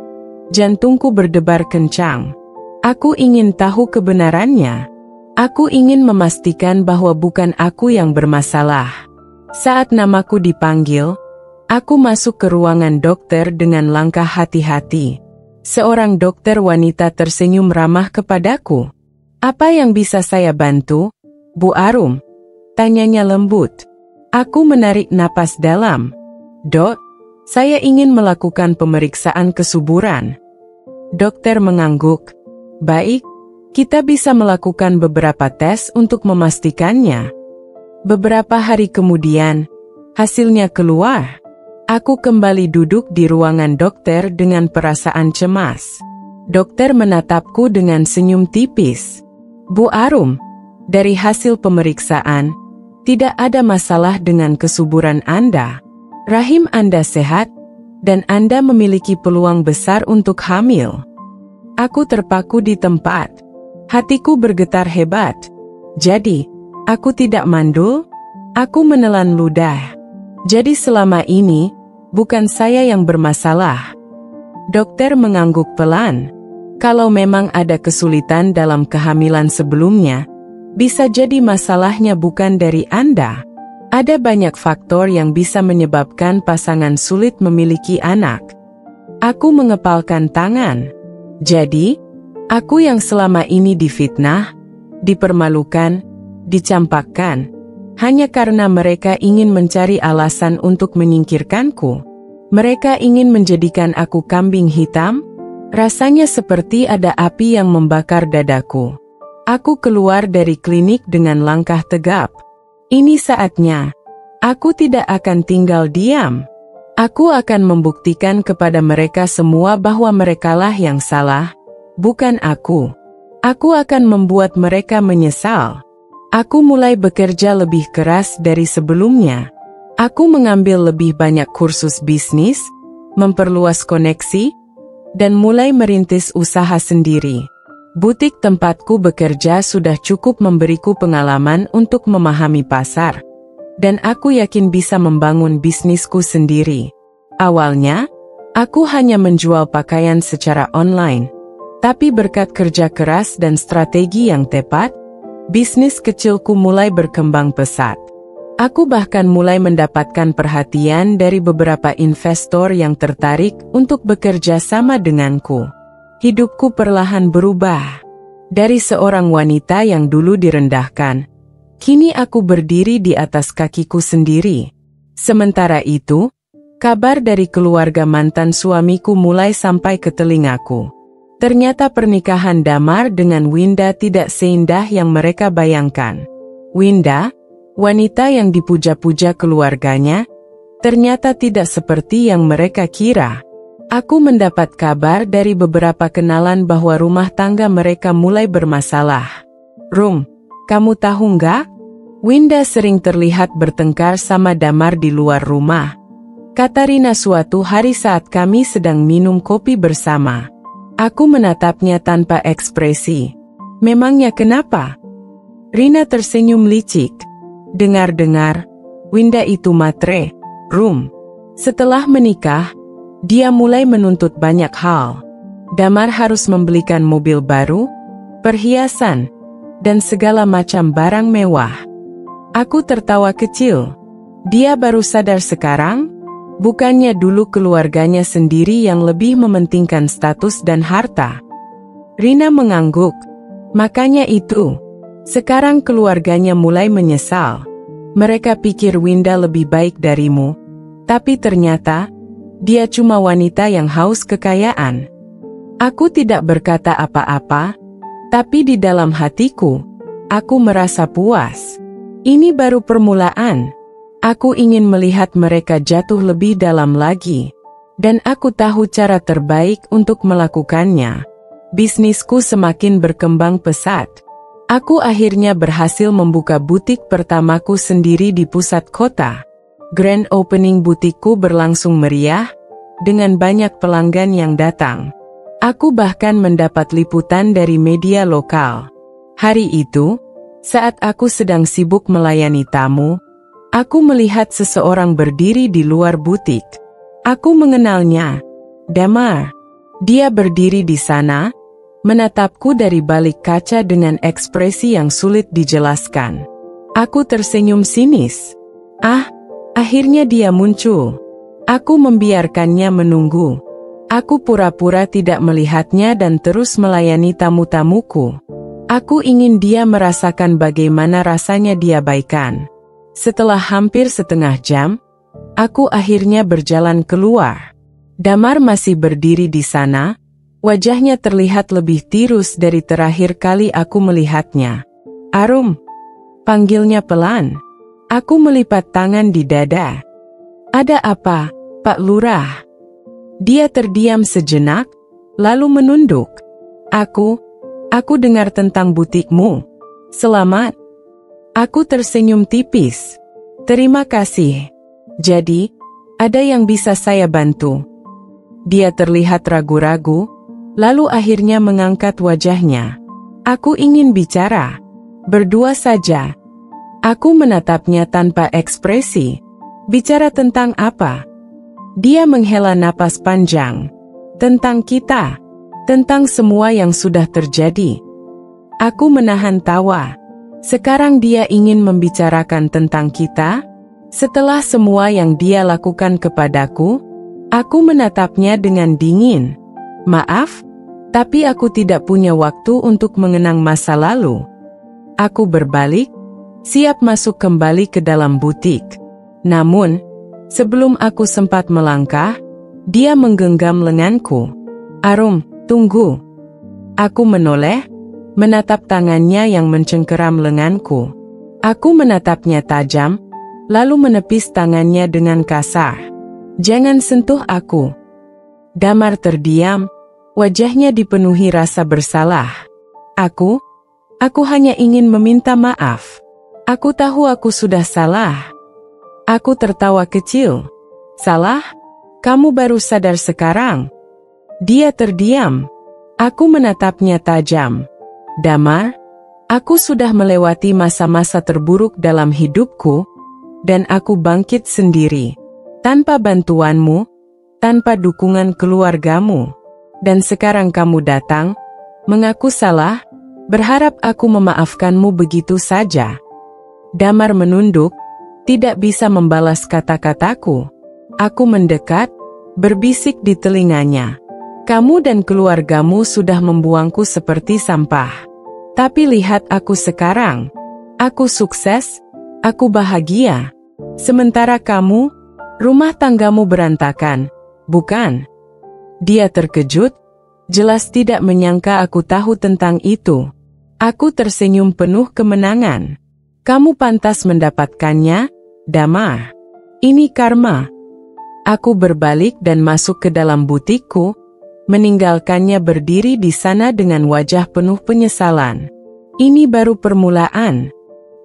jantungku berdebar kencang. Aku ingin tahu kebenarannya. Aku ingin memastikan bahwa bukan aku yang bermasalah. Saat namaku dipanggil, aku masuk ke ruangan dokter dengan langkah hati-hati. Seorang dokter wanita tersenyum ramah kepadaku. "Apa yang bisa saya bantu, Bu Arum?" tanyanya lembut. Aku menarik napas dalam. "Dok, saya ingin melakukan pemeriksaan kesuburan." Dokter mengangguk. "Baik. Kita bisa melakukan beberapa tes untuk memastikannya." Beberapa hari kemudian, hasilnya keluar. Aku kembali duduk di ruangan dokter dengan perasaan cemas. Dokter menatapku dengan senyum tipis. "Bu Arum, dari hasil pemeriksaan, tidak ada masalah dengan kesuburan Anda. Rahim Anda sehat, dan Anda memiliki peluang besar untuk hamil." Aku terpaku di tempat. Hatiku bergetar hebat. Jadi, aku tidak mandul? Aku menelan ludah. Jadi selama ini, bukan saya yang bermasalah. Dokter mengangguk pelan. Kalau memang ada kesulitan dalam kehamilan sebelumnya, bisa jadi masalahnya bukan dari Anda. Ada banyak faktor yang bisa menyebabkan pasangan sulit memiliki anak. Aku mengepalkan tangan. Jadi, aku yang selama ini difitnah, dipermalukan, dicampakkan, hanya karena mereka ingin mencari alasan untuk menyingkirkanku. Mereka ingin menjadikan aku kambing hitam. Rasanya seperti ada api yang membakar dadaku. Aku keluar dari klinik dengan langkah tegap. Ini saatnya. Aku tidak akan tinggal diam. Aku akan membuktikan kepada mereka semua bahwa merekalah yang salah, bukan aku. Aku akan membuat mereka menyesal. Aku mulai bekerja lebih keras dari sebelumnya. Aku mengambil lebih banyak kursus bisnis, memperluas koneksi, dan mulai merintis usaha sendiri. Butik tempatku bekerja sudah cukup memberiku pengalaman untuk memahami pasar, dan aku yakin bisa membangun bisnisku sendiri. Awalnya, aku hanya menjual pakaian secara online. Tapi berkat kerja keras dan strategi yang tepat, bisnis kecilku mulai berkembang pesat. Aku bahkan mulai mendapatkan perhatian dari beberapa investor yang tertarik untuk bekerja sama denganku. Hidupku perlahan berubah. Dari seorang wanita yang dulu direndahkan, kini aku berdiri di atas kakiku sendiri. Sementara itu, kabar dari keluarga mantan suamiku mulai sampai ke telingaku. Ternyata pernikahan Damar dengan Winda tidak seindah yang mereka bayangkan. Winda, wanita yang dipuja-puja keluarganya, ternyata tidak seperti yang mereka kira. Aku mendapat kabar dari beberapa kenalan bahwa rumah tangga mereka mulai bermasalah. Rum, kamu tahu nggak? Winda sering terlihat bertengkar sama Damar di luar rumah, kata Rina suatu hari saat kami sedang minum kopi bersama. Aku menatapnya tanpa ekspresi. Memangnya kenapa? Rina tersenyum licik. Dengar-dengar, Winda itu matre, Rum. Setelah menikah, dia mulai menuntut banyak hal. Damar harus membelikan mobil baru, perhiasan, dan segala macam barang mewah. Aku tertawa kecil. Dia baru sadar sekarang? Bukannya dulu keluarganya sendiri yang lebih mementingkan status dan harta? Rina mengangguk. Makanya itu. Sekarang keluarganya mulai menyesal. Mereka pikir Winda lebih baik darimu. Tapi ternyata, dia cuma wanita yang haus kekayaan. Aku tidak berkata apa-apa, tapi di dalam hatiku, aku merasa puas. Ini baru permulaan. Aku ingin melihat mereka jatuh lebih dalam lagi. Dan aku tahu cara terbaik untuk melakukannya. Bisnisku semakin berkembang pesat. Aku akhirnya berhasil membuka butik pertamaku sendiri di pusat kota. Grand opening butikku berlangsung meriah, dengan banyak pelanggan yang datang. Aku bahkan mendapat liputan dari media lokal. Hari itu, saat aku sedang sibuk melayani tamu, aku melihat seseorang berdiri di luar butik. Aku mengenalnya, Damar. Dia berdiri di sana, menatapku dari balik kaca dengan ekspresi yang sulit dijelaskan. Aku tersenyum sinis. Akhirnya dia muncul. Aku membiarkannya menunggu. Aku pura-pura tidak melihatnya dan terus melayani tamu-tamuku. Aku ingin dia merasakan bagaimana rasanya diabaikan. Setelah hampir setengah jam, aku akhirnya berjalan keluar. Damar masih berdiri di sana, wajahnya terlihat lebih tirus dari terakhir kali aku melihatnya. Arum, panggilnya pelan. Aku melipat tangan di dada. Ada apa, Pak Lurah? Dia terdiam sejenak, lalu menunduk. Aku dengar tentang butikmu. Selamat. Aku tersenyum tipis. Terima kasih. Jadi, ada yang bisa saya bantu? Dia terlihat ragu-ragu, lalu akhirnya mengangkat wajahnya. Aku ingin bicara. Berdua saja. Aku menatapnya tanpa ekspresi. Bicara tentang apa? Dia menghela napas panjang. Tentang kita. Tentang semua yang sudah terjadi. Aku menahan tawa. Sekarang dia ingin membicarakan tentang kita? Setelah semua yang dia lakukan kepadaku, aku menatapnya dengan dingin. Maaf, tapi aku tidak punya waktu untuk mengenang masa lalu. Aku berbalik, siap masuk kembali ke dalam butik. Namun, sebelum aku sempat melangkah, dia menggenggam lenganku. Arum, tunggu. Aku menoleh, menatap tangannya yang mencengkeram lenganku. Aku menatapnya tajam, lalu menepis tangannya dengan kasar. Jangan sentuh aku. Damar terdiam, wajahnya dipenuhi rasa bersalah. Aku hanya ingin meminta maaf. Aku tahu aku sudah salah. Aku tertawa kecil. Salah? Kamu baru sadar sekarang? Dia terdiam. Aku menatapnya tajam. Damar, aku sudah melewati masa-masa terburuk dalam hidupku, dan aku bangkit sendiri. Tanpa bantuanmu, tanpa dukungan keluargamu. Dan sekarang kamu datang, mengaku salah, berharap aku memaafkanmu begitu saja. Damar menunduk, tidak bisa membalas kata-kataku. Aku mendekat, berbisik di telinganya. Kamu dan keluargamu sudah membuangku seperti sampah. Tapi lihat aku sekarang. Aku sukses, aku bahagia. Sementara kamu, rumah tanggamu berantakan, bukan? Dia terkejut, jelas tidak menyangka aku tahu tentang itu. Aku tersenyum penuh kemenangan. Kamu pantas mendapatkannya, Damar. Ini karma. Aku berbalik dan masuk ke dalam butikku, meninggalkannya berdiri di sana dengan wajah penuh penyesalan. Ini baru permulaan.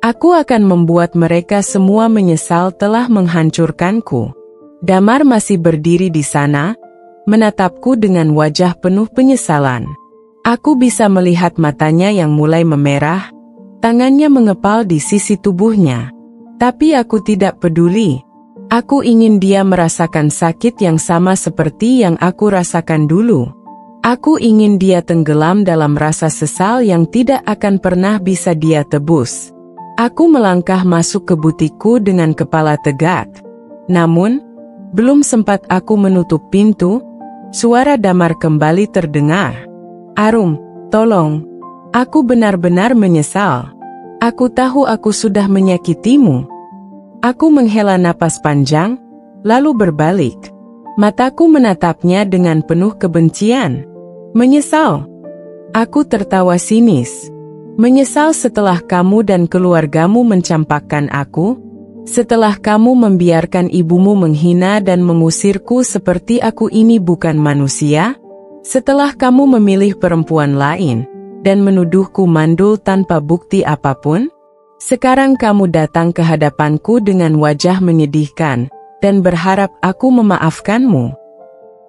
Aku akan membuat mereka semua menyesal telah menghancurkanku. Damar masih berdiri di sana, menatapku dengan wajah penuh penyesalan. Aku bisa melihat matanya yang mulai memerah, tangannya mengepal di sisi tubuhnya. Tapi aku tidak peduli. Aku ingin dia merasakan sakit yang sama seperti yang aku rasakan dulu. Aku ingin dia tenggelam dalam rasa sesal yang tidak akan pernah bisa dia tebus. Aku melangkah masuk ke butikku dengan kepala tegak. Namun, belum sempat aku menutup pintu, suara Damar kembali terdengar. Arum, tolong. Aku benar-benar menyesal. Aku tahu aku sudah menyakitimu. Aku menghela napas panjang, lalu berbalik. Mataku menatapnya dengan penuh kebencian. Menyesal. Aku tertawa sinis. Menyesal setelah kamu dan keluargamu mencampakkan aku, setelah kamu membiarkan ibumu menghina dan mengusirku seperti aku ini bukan manusia, setelah kamu memilih perempuan lain, dan menuduhku mandul tanpa bukti apapun, sekarang kamu datang ke hadapanku dengan wajah menyedihkan, dan berharap aku memaafkanmu.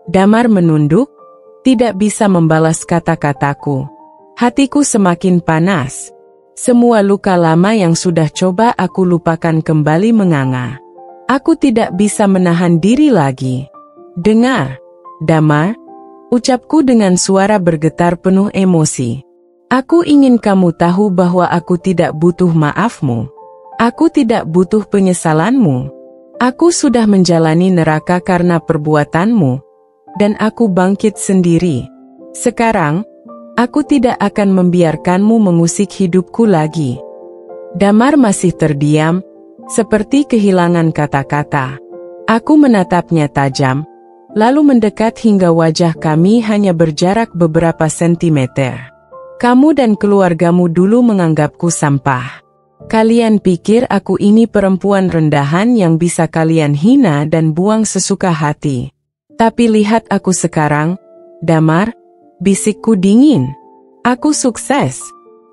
Damar menunduk, tidak bisa membalas kata-kataku. Hatiku semakin panas. Semua luka lama yang sudah coba aku lupakan kembali menganga. Aku tidak bisa menahan diri lagi. Dengar, Damar, ucapku dengan suara bergetar penuh emosi. Aku ingin kamu tahu bahwa aku tidak butuh maafmu. Aku tidak butuh penyesalanmu. Aku sudah menjalani neraka karena perbuatanmu, dan aku bangkit sendiri. Sekarang, aku tidak akan membiarkanmu mengusik hidupku lagi. Damar masih terdiam, seperti kehilangan kata-kata. Aku menatapnya tajam, lalu mendekat hingga wajah kami hanya berjarak beberapa sentimeter. Kamu dan keluargamu dulu menganggapku sampah. Kalian pikir aku ini perempuan rendahan yang bisa kalian hina dan buang sesuka hati. Tapi lihat aku sekarang, Damar. Bisikku dingin. Aku sukses.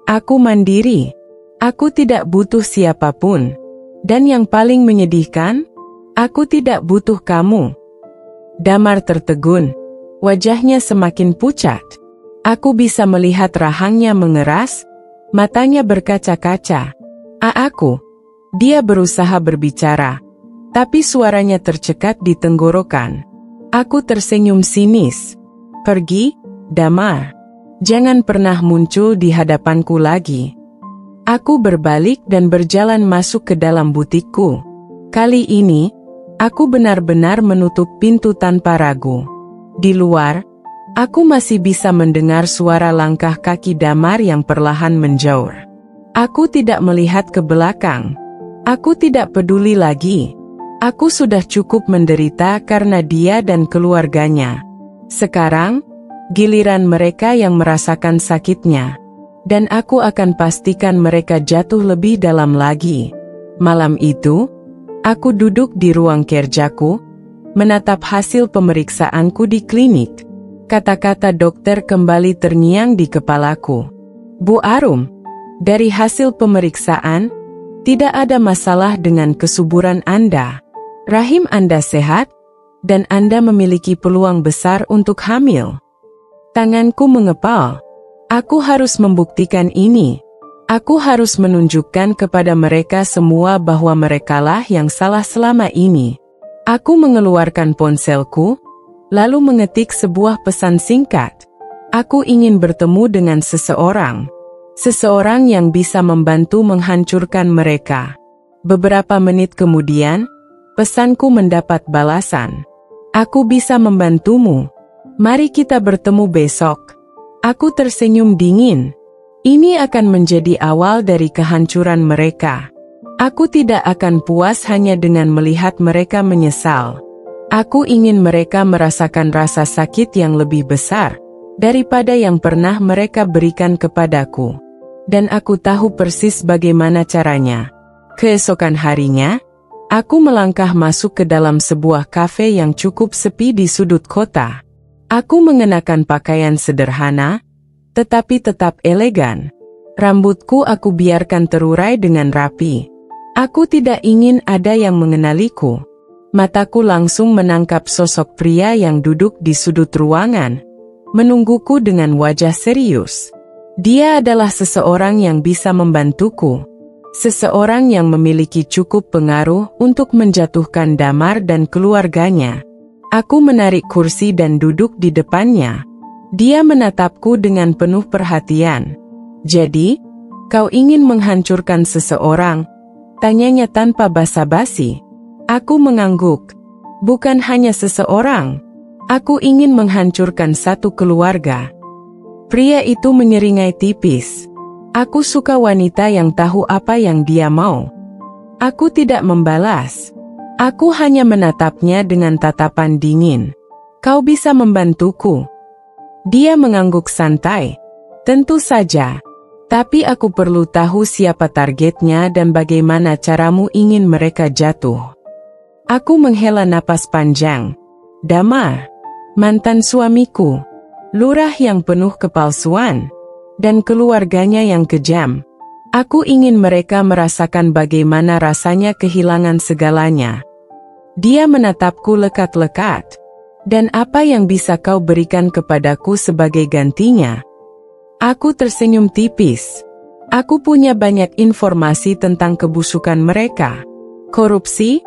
Aku mandiri. Aku tidak butuh siapapun. Dan yang paling menyedihkan, aku tidak butuh kamu. Damar tertegun. Wajahnya semakin pucat. Aku bisa melihat rahangnya mengeras, matanya berkaca-kaca. Aku. Dia berusaha berbicara, tapi suaranya tercekat di tenggorokan. Aku tersenyum sinis. Pergi, Damar. Jangan pernah muncul di hadapanku lagi. Aku berbalik dan berjalan masuk ke dalam butikku. Kali ini, aku benar-benar menutup pintu tanpa ragu. Di luar, aku masih bisa mendengar suara langkah kaki Damar yang perlahan menjauh. Aku tidak melihat ke belakang. Aku tidak peduli lagi. Aku sudah cukup menderita karena dia dan keluarganya. Sekarang, giliran mereka yang merasakan sakitnya. Dan aku akan pastikan mereka jatuh lebih dalam lagi. Malam itu, aku duduk di ruang kerjaku, menatap hasil pemeriksaanku di klinik. Kata-kata dokter kembali terngiang di kepalaku. Bu Arum, dari hasil pemeriksaan, tidak ada masalah dengan kesuburan Anda. Rahim Anda sehat, dan Anda memiliki peluang besar untuk hamil. Tanganku mengepal. Aku harus membuktikan ini. Aku harus menunjukkan kepada mereka semua bahwa merekalah yang salah selama ini. Aku mengeluarkan ponselku, lalu mengetik sebuah pesan singkat. Aku ingin bertemu dengan seseorang. Seseorang yang bisa membantu menghancurkan mereka. Beberapa menit kemudian, pesanku mendapat balasan. Aku bisa membantumu. Mari kita bertemu besok. Aku tersenyum dingin. Ini akan menjadi awal dari kehancuran mereka. Aku tidak akan puas hanya dengan melihat mereka menyesal. Aku ingin mereka merasakan rasa sakit yang lebih besar daripada yang pernah mereka berikan kepadaku. Dan aku tahu persis bagaimana caranya. Keesokan harinya, aku melangkah masuk ke dalam sebuah kafe yang cukup sepi di sudut kota. Aku mengenakan pakaian sederhana, tetapi tetap elegan. Rambutku aku biarkan terurai dengan rapi. Aku tidak ingin ada yang mengenaliku. Mataku langsung menangkap sosok pria yang duduk di sudut ruangan, menungguku dengan wajah serius. Dia adalah seseorang yang bisa membantuku. Seseorang yang memiliki cukup pengaruh untuk menjatuhkan Damar dan keluarganya. Aku menarik kursi dan duduk di depannya. Dia menatapku dengan penuh perhatian. "Jadi, kau ingin menghancurkan seseorang?" tanyanya tanpa basa-basi. Aku mengangguk. "Bukan hanya seseorang. Aku ingin menghancurkan satu keluarga." Pria itu menyeringai tipis. Aku suka wanita yang tahu apa yang dia mau. Aku tidak membalas. Aku hanya menatapnya dengan tatapan dingin. "Kau bisa membantuku?" Dia mengangguk santai. "Tentu saja. Tapi aku perlu tahu siapa targetnya dan bagaimana caramu ingin mereka jatuh." Aku menghela napas panjang. "Damar, mantan suamiku, lurah yang penuh kepalsuan, dan keluarganya yang kejam. Aku ingin mereka merasakan bagaimana rasanya kehilangan segalanya." Dia menatapku lekat-lekat. "Dan apa yang bisa kau berikan kepadaku sebagai gantinya?" Aku tersenyum tipis. Aku punya banyak informasi tentang kebusukan mereka. Korupsi,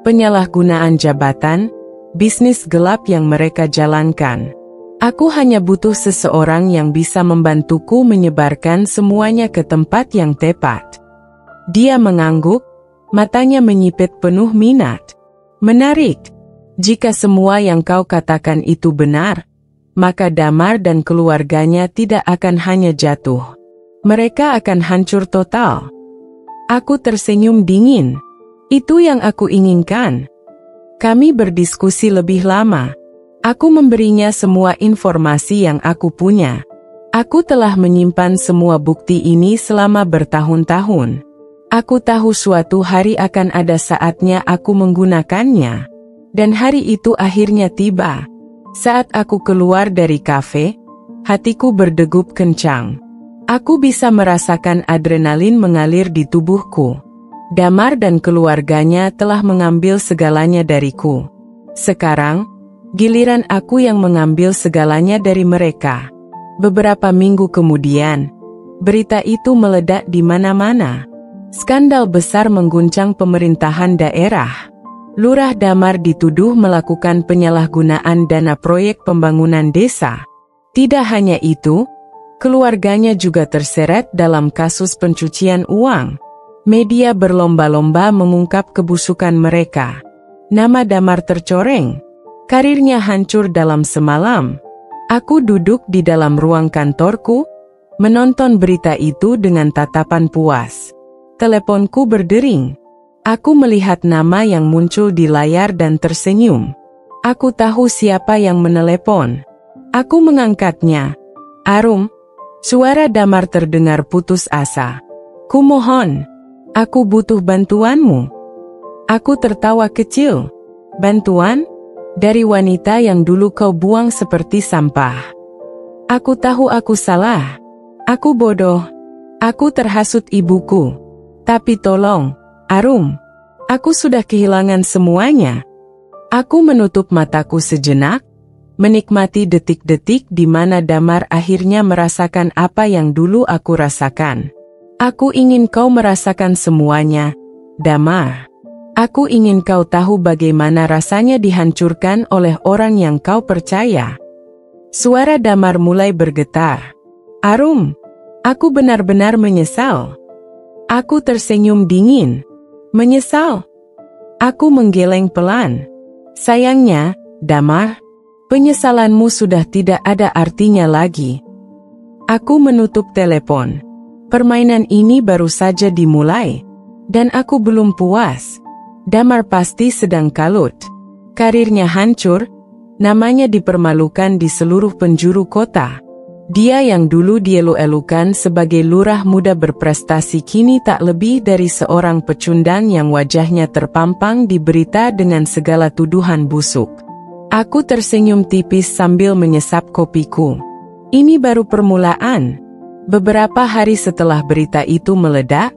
penyalahgunaan jabatan, bisnis gelap yang mereka jalankan. Aku hanya butuh seseorang yang bisa membantuku menyebarkan semuanya ke tempat yang tepat. Dia mengangguk, matanya menyipit penuh minat. "Menarik. Jika semua yang kau katakan itu benar, maka Damar dan keluarganya tidak akan hanya jatuh. Mereka akan hancur total." Aku tersenyum dingin. Itu yang aku inginkan. Kami berdiskusi lebih lama. Aku memberinya semua informasi yang aku punya. Aku telah menyimpan semua bukti ini selama bertahun-tahun. Aku tahu suatu hari akan ada saatnya aku menggunakannya. Dan hari itu akhirnya tiba. Saat aku keluar dari kafe, hatiku berdegup kencang. Aku bisa merasakan adrenalin mengalir di tubuhku. Damar dan keluarganya telah mengambil segalanya dariku. Sekarang, giliran aku yang mengambil segalanya dari mereka. Beberapa minggu kemudian, berita itu meledak di mana-mana. Skandal besar mengguncang pemerintahan daerah. Lurah Damar dituduh melakukan penyalahgunaan dana proyek pembangunan desa. Tidak hanya itu, keluarganya juga terseret dalam kasus pencucian uang. Media berlomba-lomba mengungkap kebusukan mereka. Nama Damar tercoreng. Karirnya hancur dalam semalam. Aku duduk di dalam ruang kantorku, menonton berita itu dengan tatapan puas. Teleponku berdering. Aku melihat nama yang muncul di layar dan tersenyum. Aku tahu siapa yang menelepon. Aku mengangkatnya. "Arum." Suara Damar terdengar putus asa. "Kumohon. Aku butuh bantuanmu." Aku tertawa kecil. "Bantuan? Dari wanita yang dulu kau buang seperti sampah." Aku tahu aku salah. Aku bodoh. Aku terhasut ibuku. Tapi tolong, Arum. Aku sudah kehilangan semuanya. Aku menutup mataku sejenak, menikmati detik-detik di mana Damar akhirnya merasakan apa yang dulu aku rasakan. Aku ingin kau merasakan semuanya, Damar. Aku ingin kau tahu bagaimana rasanya dihancurkan oleh orang yang kau percaya. Suara Damar mulai bergetar. "Arum, aku benar-benar menyesal." Aku tersenyum dingin. "Menyesal?" Aku menggeleng pelan. "Sayangnya, Damar, penyesalanmu sudah tidak ada artinya lagi." Aku menutup telepon. Permainan ini baru saja dimulai. Dan aku belum puas. Damar pasti sedang kalut. Karirnya hancur. Namanya dipermalukan di seluruh penjuru kota. Dia yang dulu dielu-elukan sebagai lurah muda berprestasi kini tak lebih dari seorang pecundang yang wajahnya terpampang di berita dengan segala tuduhan busuk. Aku tersenyum tipis sambil menyesap kopiku. Ini baru permulaan. Beberapa hari setelah berita itu meledak,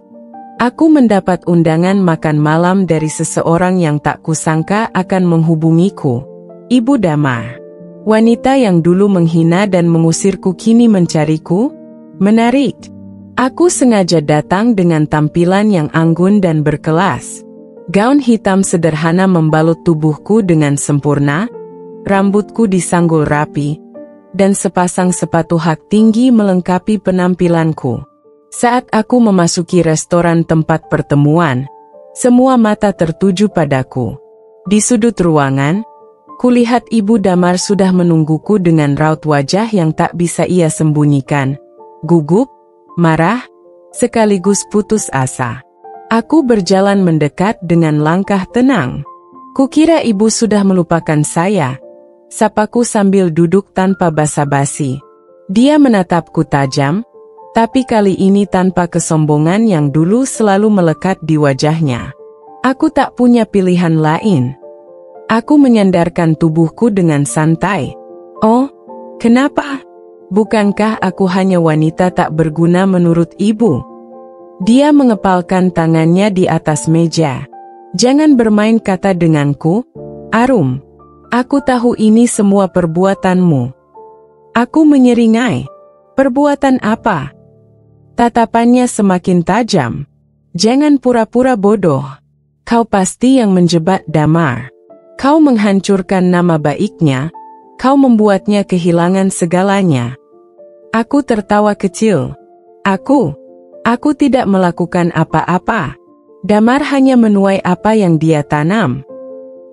aku mendapat undangan makan malam dari seseorang yang tak kusangka akan menghubungiku. Ibu Damar. Wanita yang dulu menghina dan mengusirku kini mencariku? Menarik. Aku sengaja datang dengan tampilan yang anggun dan berkelas. Gaun hitam sederhana membalut tubuhku dengan sempurna, rambutku disanggul rapi, dan sepasang sepatu hak tinggi melengkapi penampilanku. Saat aku memasuki restoran tempat pertemuan, semua mata tertuju padaku. Di sudut ruangan, kulihat Ibu Damar sudah menungguku dengan raut wajah yang tak bisa ia sembunyikan. Gugup, marah, sekaligus putus asa. Aku berjalan mendekat dengan langkah tenang. Kukira ibu sudah melupakan saya. Sapaku sambil duduk tanpa basa-basi. Dia menatapku tajam, tapi kali ini tanpa kesombongan yang dulu selalu melekat di wajahnya. Aku tak punya pilihan lain. Aku menyandarkan tubuhku dengan santai. Oh, kenapa? Bukankah aku hanya wanita tak berguna menurut ibu? Dia mengepalkan tangannya di atas meja. Jangan bermain kata denganku, Arum. Aku tahu ini semua perbuatanmu. Aku menyeringai. Perbuatan apa? Tatapannya semakin tajam. Jangan pura-pura bodoh. Kau pasti yang menjebak Damar. Kau menghancurkan nama baiknya, kau membuatnya kehilangan segalanya. Aku tertawa kecil. Aku tidak melakukan apa-apa. Damar hanya menuai apa yang dia tanam.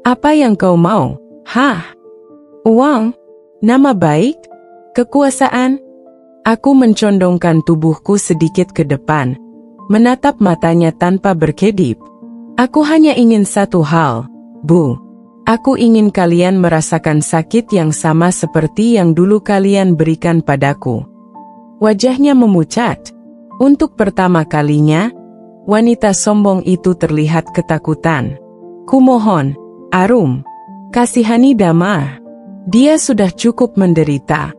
Apa yang kau mau? Hah? Uang? Nama baik? Kekuasaan? Aku mencondongkan tubuhku sedikit ke depan, menatap matanya tanpa berkedip. Aku hanya ingin satu hal, Bu. Aku ingin kalian merasakan sakit yang sama seperti yang dulu kalian berikan padaku. Wajahnya memucat. Untuk pertama kalinya, wanita sombong itu terlihat ketakutan. Kumohon, Arum, kasihani Damar. Dia sudah cukup menderita.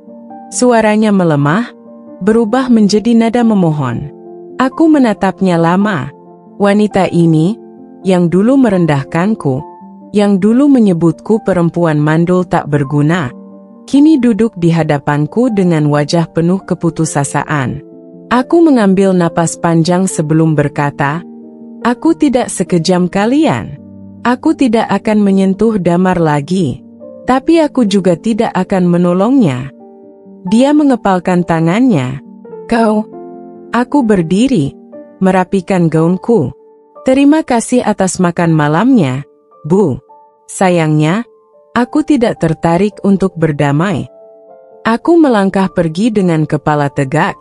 Suaranya melemah, berubah menjadi nada memohon. Aku menatapnya lama. Wanita ini, yang dulu merendahkanku, yang dulu menyebutku perempuan mandul tak berguna, kini duduk di hadapanku dengan wajah penuh keputusasaan. Aku mengambil napas panjang sebelum berkata, aku tidak sekejam kalian. Aku tidak akan menyentuh Damar lagi, tapi aku juga tidak akan menolongnya. Dia mengepalkan tangannya. Kau? Aku berdiri, merapikan gaunku. Terima kasih atas makan malamnya, Bu. Sayangnya, aku tidak tertarik untuk berdamai. Aku melangkah pergi dengan kepala tegak,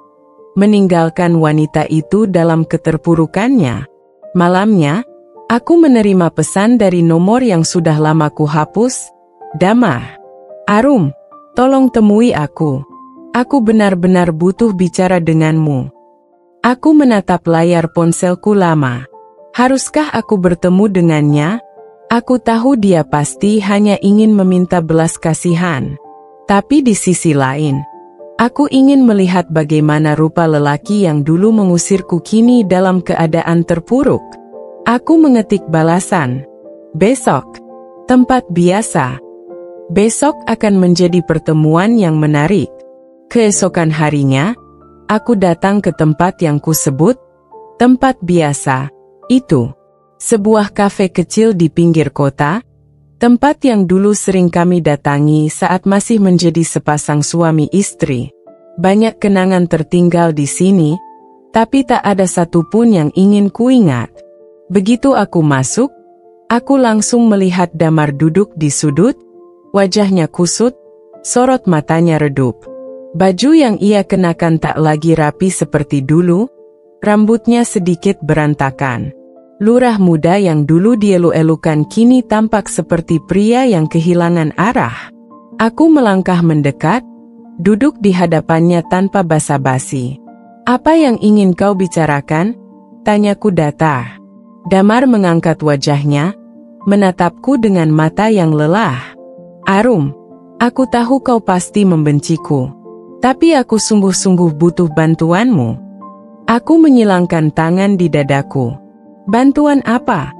meninggalkan wanita itu dalam keterpurukannya. Malamnya, aku menerima pesan dari nomor yang sudah lama kuhapus. Damar. Arum, tolong temui aku. Aku benar-benar butuh bicara denganmu. Aku menatap layar ponselku lama. Haruskah aku bertemu dengannya? Aku tahu dia pasti hanya ingin meminta belas kasihan. Tapi di sisi lain, aku ingin melihat bagaimana rupa lelaki yang dulu mengusirku kini dalam keadaan terpuruk. Aku mengetik balasan. Besok, tempat biasa. Besok akan menjadi pertemuan yang menarik. Keesokan harinya, aku datang ke tempat yang kusebut, tempat biasa, itu. Sebuah kafe kecil di pinggir kota, tempat yang dulu sering kami datangi saat masih menjadi sepasang suami istri. Banyak kenangan tertinggal di sini, tapi tak ada satupun yang ingin kuingat. Begitu aku masuk, aku langsung melihat Damar duduk di sudut, wajahnya kusut, sorot matanya redup. Baju yang ia kenakan tak lagi rapi seperti dulu, rambutnya sedikit berantakan. Lurah muda yang dulu dielu-elukan kini tampak seperti pria yang kehilangan arah. Aku melangkah mendekat, duduk di hadapannya tanpa basa-basi. "Apa yang ingin kau bicarakan?" tanyaku datar. Damar mengangkat wajahnya, menatapku dengan mata yang lelah. "Arum, aku tahu kau pasti membenciku. Tapi aku sungguh-sungguh butuh bantuanmu." Aku menyilangkan tangan di dadaku. "Bantuan apa?"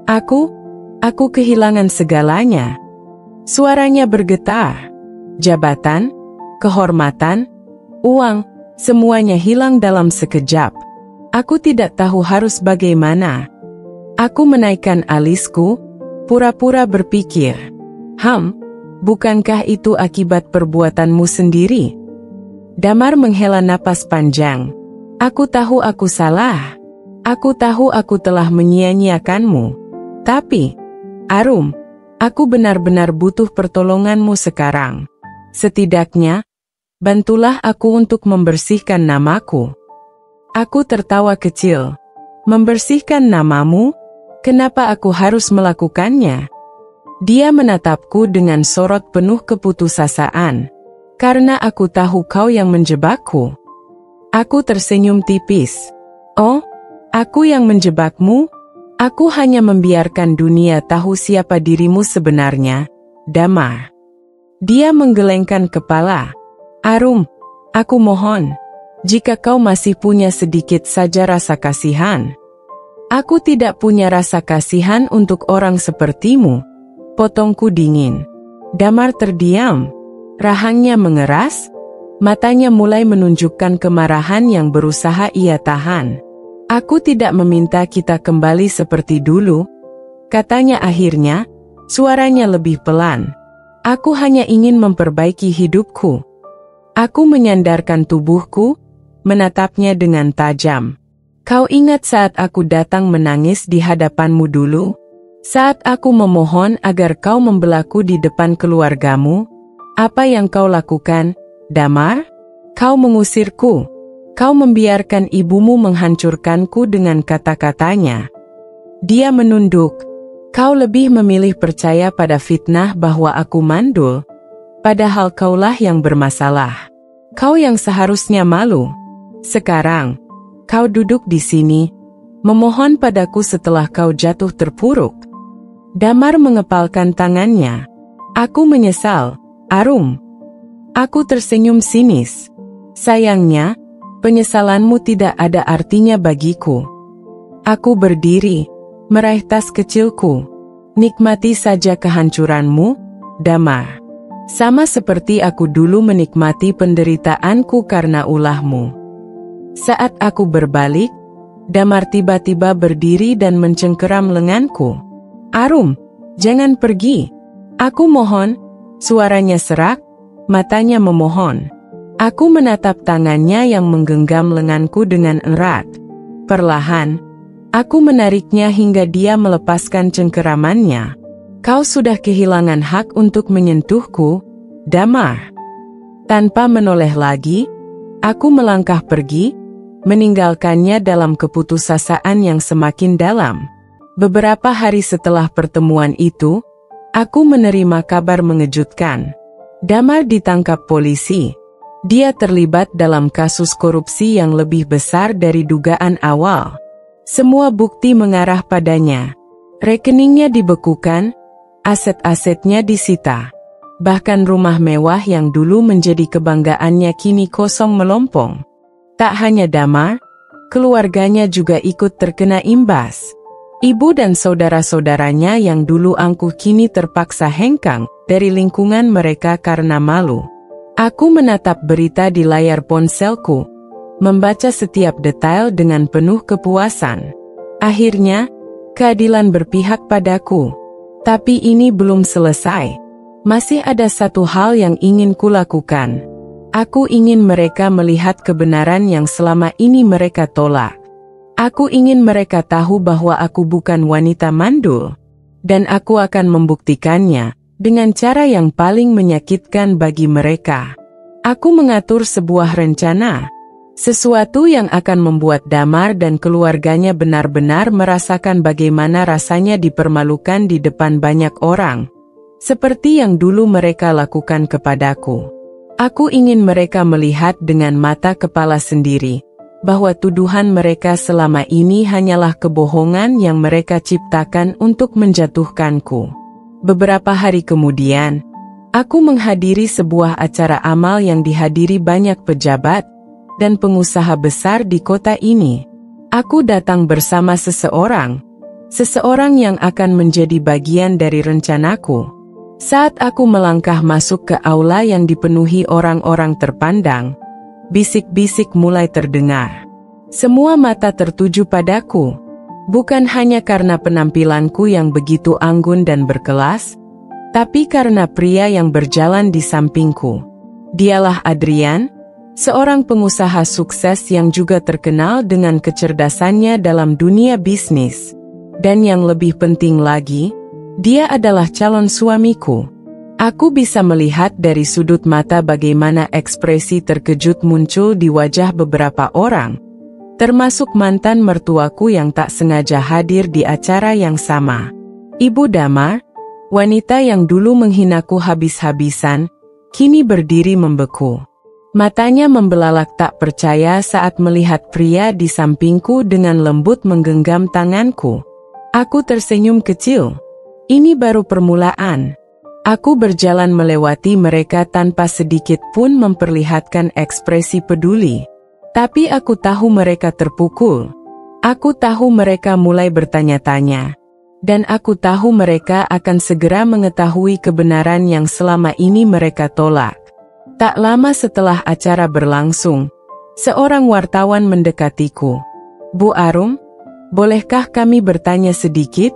Aku kehilangan segalanya." Suaranya bergetar. Jabatan, kehormatan, uang, semuanya hilang dalam sekejap. Aku tidak tahu harus bagaimana. Aku menaikkan alisku, pura-pura berpikir. Bukankah itu akibat perbuatanmu sendiri?" Damar menghela napas panjang. "Aku tahu aku salah. Aku tahu aku telah menyia-nyiakanmu. Tapi, Arum, aku benar-benar butuh pertolonganmu sekarang. Setidaknya, bantulah aku untuk membersihkan namaku." Aku tertawa kecil. "Membersihkan namamu? Kenapa aku harus melakukannya?" Dia menatapku dengan sorot penuh keputusasaan. "Karena aku tahu kau yang menjebakku." Aku tersenyum tipis. "Oh, aku yang menjebakmu? Aku hanya membiarkan dunia tahu siapa dirimu sebenarnya, Damar." Dia menggelengkan kepala. "Arum, aku mohon, jika kau masih punya sedikit saja rasa kasihan." "Aku tidak punya rasa kasihan untuk orang sepertimu," potongku dingin. Damar terdiam. Rahangnya mengeras, matanya mulai menunjukkan kemarahan yang berusaha ia tahan. "Aku tidak meminta kita kembali seperti dulu," katanya akhirnya, suaranya lebih pelan. "Aku hanya ingin memperbaiki hidupku." Aku menyandarkan tubuhku, menatapnya dengan tajam. "Kau ingat saat aku datang menangis di hadapanmu dulu? Saat aku memohon agar kau membelaku di depan keluargamu? Apa yang kau lakukan, Damar? Kau mengusirku. Kau membiarkan ibumu menghancurkanku dengan kata-katanya." Dia menunduk. "Kau lebih memilih percaya pada fitnah bahwa aku mandul, padahal kaulah yang bermasalah. Kau yang seharusnya malu. Sekarang, kau duduk di sini, memohon padaku setelah kau jatuh terpuruk." Damar mengepalkan tangannya. "Aku menyesal, Arum." Aku tersenyum sinis. "Sayangnya, penyesalanmu tidak ada artinya bagiku." Aku berdiri, meraih tas kecilku. "Nikmati saja kehancuranmu, Damar. Sama seperti aku dulu menikmati penderitaanku karena ulahmu." Saat aku berbalik, Damar tiba-tiba berdiri dan mencengkeram lenganku. "Arum, jangan pergi. Aku mohon." Suaranya serak, matanya memohon. Aku menatap tangannya yang menggenggam lenganku dengan erat. Perlahan, aku menariknya hingga dia melepaskan cengkeramannya. "Kau sudah kehilangan hak untuk menyentuhku, Damar." Tanpa menoleh lagi, aku melangkah pergi, meninggalkannya dalam keputusasaan yang semakin dalam. Beberapa hari setelah pertemuan itu, aku menerima kabar mengejutkan. Damar ditangkap polisi. Dia terlibat dalam kasus korupsi yang lebih besar dari dugaan awal. Semua bukti mengarah padanya. Rekeningnya dibekukan, aset-asetnya disita. Bahkan rumah mewah yang dulu menjadi kebanggaannya kini kosong melompong. Tak hanya Damar, keluarganya juga ikut terkena imbas. Ibu dan saudara-saudaranya yang dulu angkuh kini terpaksa hengkang dari lingkungan mereka karena malu. Aku menatap berita di layar ponselku, membaca setiap detail dengan penuh kepuasan. Akhirnya, keadilan berpihak padaku. Tapi ini belum selesai. Masih ada satu hal yang ingin kulakukan. Aku ingin mereka melihat kebenaran yang selama ini mereka tolak. Aku ingin mereka tahu bahwa aku bukan wanita mandul. Dan aku akan membuktikannya dengan cara yang paling menyakitkan bagi mereka. Aku mengatur sebuah rencana. Sesuatu yang akan membuat Damar dan keluarganya benar-benar merasakan bagaimana rasanya dipermalukan di depan banyak orang. Seperti yang dulu mereka lakukan kepadaku. Aku ingin mereka melihat dengan mata kepala sendiri, bahwa tuduhan mereka selama ini hanyalah kebohongan yang mereka ciptakan untuk menjatuhkanku. Beberapa hari kemudian, aku menghadiri sebuah acara amal yang dihadiri banyak pejabat dan pengusaha besar di kota ini. Aku datang bersama seseorang yang akan menjadi bagian dari rencanaku. Saat aku melangkah masuk ke aula yang dipenuhi orang-orang terpandang, bisik-bisik mulai terdengar. Semua mata tertuju padaku, bukan hanya karena penampilanku yang begitu anggun dan berkelas, tapi karena pria yang berjalan di sampingku. Dialah Adrian, seorang pengusaha sukses yang juga terkenal dengan kecerdasannya dalam dunia bisnis. Dan yang lebih penting lagi, dia adalah calon suamiku. Aku bisa melihat dari sudut mata bagaimana ekspresi terkejut muncul di wajah beberapa orang, termasuk mantan mertuaku yang tak sengaja hadir di acara yang sama. Ibu Damar, wanita yang dulu menghinaku habis-habisan, kini berdiri membeku. Matanya membelalak tak percaya saat melihat pria di sampingku dengan lembut menggenggam tanganku. Aku tersenyum kecil. Ini baru permulaan. Aku berjalan melewati mereka tanpa sedikit pun memperlihatkan ekspresi peduli. Tapi aku tahu mereka terpukul. Aku tahu mereka mulai bertanya-tanya. Dan aku tahu mereka akan segera mengetahui kebenaran yang selama ini mereka tolak. Tak lama setelah acara berlangsung, seorang wartawan mendekatiku. "Bu Arum, bolehkah kami bertanya sedikit?"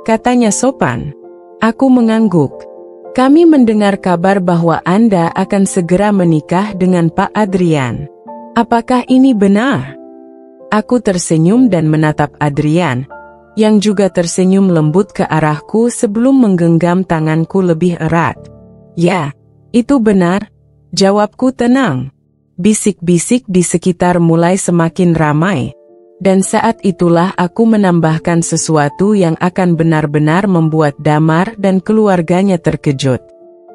katanya sopan. Aku mengangguk. "Kami mendengar kabar bahwa Anda akan segera menikah dengan Pak Adrian. Apakah ini benar?" Aku tersenyum dan menatap Adrian, yang juga tersenyum lembut ke arahku sebelum menggenggam tanganku lebih erat. "Ya, itu benar," jawabku tenang. Bisik-bisik di sekitar mulai semakin ramai, dan saat itulah aku menambahkan sesuatu yang akan benar-benar membuat Damar dan keluarganya terkejut.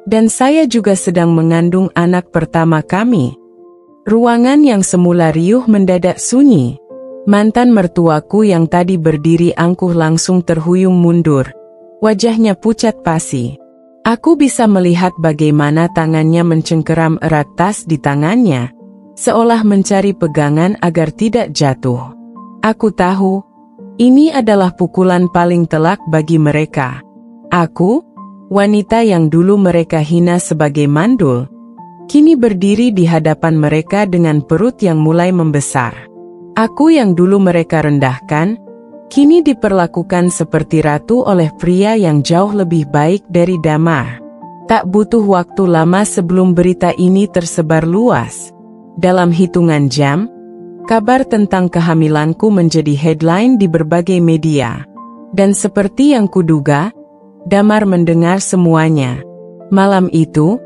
"Dan saya juga sedang mengandung anak pertama kami." Ruangan yang semula riuh mendadak sunyi. Mantan mertuaku yang tadi berdiri angkuh langsung terhuyung mundur. Wajahnya pucat pasi. Aku bisa melihat bagaimana tangannya mencengkeram erat tas di tangannya, seolah mencari pegangan agar tidak jatuh. Aku tahu, ini adalah pukulan paling telak bagi mereka. Aku, wanita yang dulu mereka hina sebagai mandul, kini berdiri di hadapan mereka dengan perut yang mulai membesar. Aku yang dulu mereka rendahkan, kini diperlakukan seperti ratu oleh pria yang jauh lebih baik dari Damar. Tak butuh waktu lama sebelum berita ini tersebar luas. Dalam hitungan jam, kabar tentang kehamilanku menjadi headline di berbagai media. Dan seperti yang kuduga, Damar mendengar semuanya. Malam itu,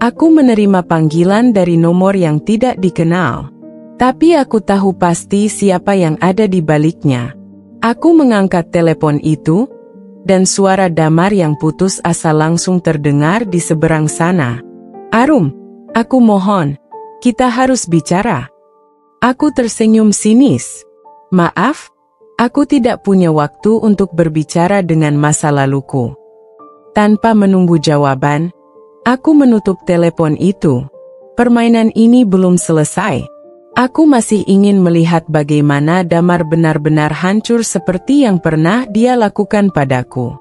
aku menerima panggilan dari nomor yang tidak dikenal. Tapi aku tahu pasti siapa yang ada di baliknya. Aku mengangkat telepon itu, dan suara Damar yang putus asa langsung terdengar di seberang sana. "Arum, aku mohon, kita harus bicara." Aku tersenyum sinis. "Maaf, aku tidak punya waktu untuk berbicara dengan masa laluku." Tanpa menunggu jawaban, aku menutup telepon itu. Permainan ini belum selesai. Aku masih ingin melihat bagaimana Damar benar-benar hancur seperti yang pernah dia lakukan padaku.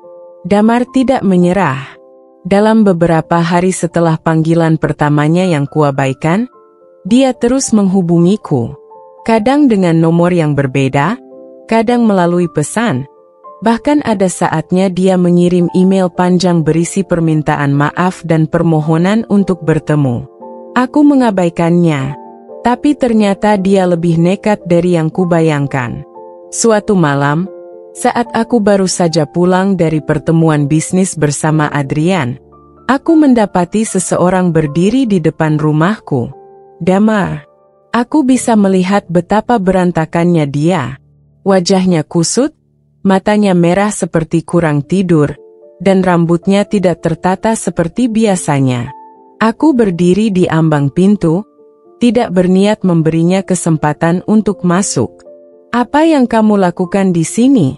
Damar tidak menyerah. Dalam beberapa hari setelah panggilan pertamanya yang kuabaikan, dia terus menghubungiku. Kadang dengan nomor yang berbeda, kadang melalui pesan. Bahkan ada saatnya dia mengirim email panjang berisi permintaan maaf dan permohonan untuk bertemu. Aku mengabaikannya. Tapi ternyata dia lebih nekat dari yang kubayangkan. Suatu malam, saat aku baru saja pulang dari pertemuan bisnis bersama Adrian, Aku mendapati seseorang berdiri di depan rumahku. Damar. Aku bisa melihat betapa berantakannya dia. Wajahnya kusut, matanya merah seperti kurang tidur, dan rambutnya tidak tertata seperti biasanya. Aku berdiri di ambang pintu, tidak berniat memberinya kesempatan untuk masuk. "Apa yang kamu lakukan di sini?"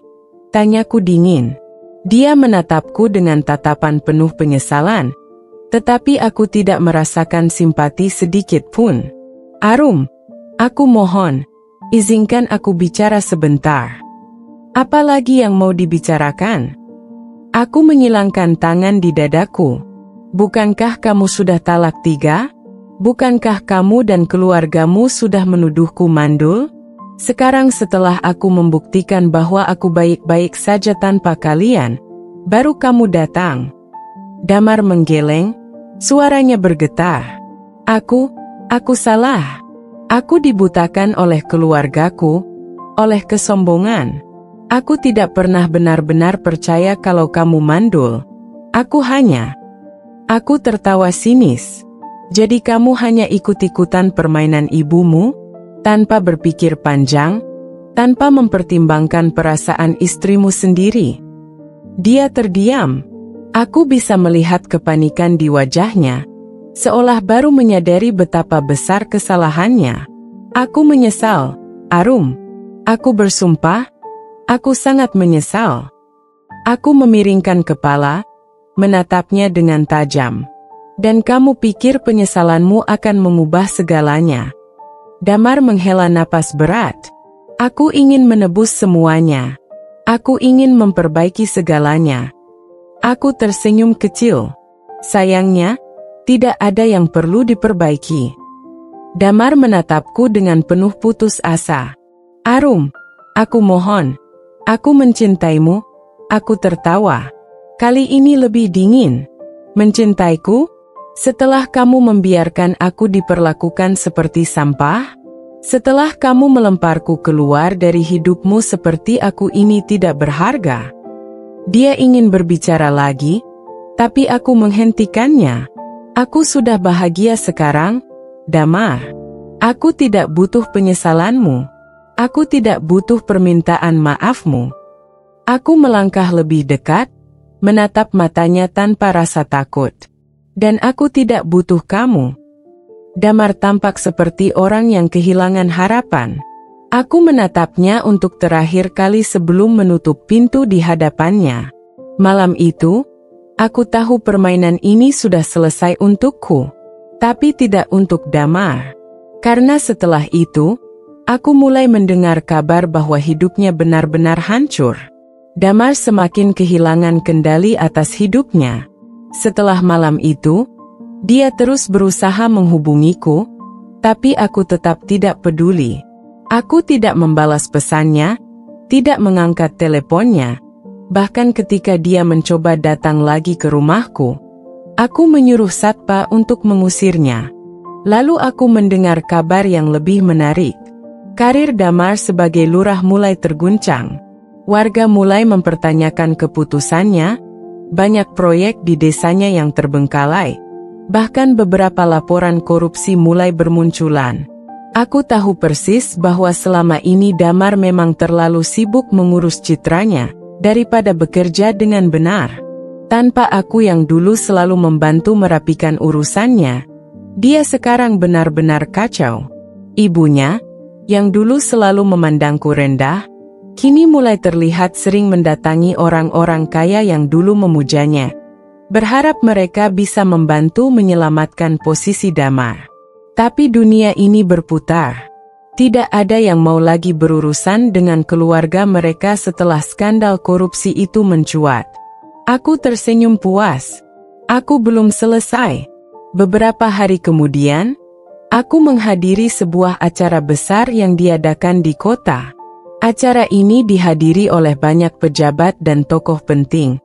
tanyaku dingin. Dia menatapku dengan tatapan penuh penyesalan, tetapi aku tidak merasakan simpati sedikit pun. "Arum, aku mohon, izinkan aku bicara sebentar." "Apa lagi yang mau dibicarakan?" Aku menyilangkan tangan di dadaku. "Bukankah kamu sudah talak 3? Bukankah kamu dan keluargamu sudah menuduhku mandul? Sekarang setelah aku membuktikan bahwa aku baik-baik saja tanpa kalian, baru kamu datang." Damar menggeleng, suaranya bergetar. Aku salah. Aku dibutakan oleh keluargaku, oleh kesombongan. Aku tidak pernah benar-benar percaya kalau kamu mandul. Aku tertawa sinis. "Jadi kamu hanya ikut-ikutan permainan ibumu? Tanpa berpikir panjang, tanpa mempertimbangkan perasaan istrimu sendiri?" Dia terdiam. Aku bisa melihat kepanikan di wajahnya, seolah baru menyadari betapa besar kesalahannya. "Aku menyesal, Arum. Aku bersumpah, aku sangat menyesal." Aku memiringkan kepala, menatapnya dengan tajam. "Dan kamu pikir penyesalanmu akan mengubah segalanya?" Damar menghela napas berat. "Aku ingin menebus semuanya. Aku ingin memperbaiki segalanya." Aku tersenyum kecil. "Sayangnya, tidak ada yang perlu diperbaiki." Damar menatapku dengan penuh putus asa. "Arum, aku mohon. Aku mencintaimu." Aku tertawa. Kali ini lebih dingin. "Mencintaiku? Setelah kamu membiarkan aku diperlakukan seperti sampah? Setelah kamu melemparku keluar dari hidupmu seperti aku ini tidak berharga?" Dia ingin berbicara lagi, tapi aku menghentikannya. "Aku sudah bahagia sekarang, Damar. Aku tidak butuh penyesalanmu. Aku tidak butuh permintaan maafmu." Aku melangkah lebih dekat, menatap matanya tanpa rasa takut. "Dan aku tidak butuh kamu." Damar tampak seperti orang yang kehilangan harapan. Aku menatapnya untuk terakhir kali sebelum menutup pintu di hadapannya. Malam itu, aku tahu permainan ini sudah selesai untukku, tapi tidak untuk Damar. Karena setelah itu, aku mulai mendengar kabar bahwa hidupnya benar-benar hancur. Damar semakin kehilangan kendali atas hidupnya. Setelah malam itu, dia terus berusaha menghubungiku, tapi aku tetap tidak peduli. Aku tidak membalas pesannya, tidak mengangkat teleponnya. Bahkan ketika dia mencoba datang lagi ke rumahku, aku menyuruh satpa untuk mengusirnya. Lalu aku mendengar kabar yang lebih menarik. Karir Damar sebagai lurah mulai terguncang. Warga mulai mempertanyakan keputusannya, banyak proyek di desanya yang terbengkalai. Bahkan beberapa laporan korupsi mulai bermunculan. Aku tahu persis bahwa selama ini Damar memang terlalu sibuk mengurus citranya, daripada bekerja dengan benar. Tanpa aku yang dulu selalu membantu merapikan urusannya, dia sekarang benar-benar kacau. Ibunya, yang dulu selalu memandangku rendah, kini mulai terlihat sering mendatangi orang-orang kaya yang dulu memujanya, berharap mereka bisa membantu menyelamatkan posisi Damar. Tapi dunia ini berputar. Tidak ada yang mau lagi berurusan dengan keluarga mereka setelah skandal korupsi itu mencuat. Aku tersenyum puas. Aku belum selesai. Beberapa hari kemudian, aku menghadiri sebuah acara besar yang diadakan di kota. Acara ini dihadiri oleh banyak pejabat dan tokoh penting,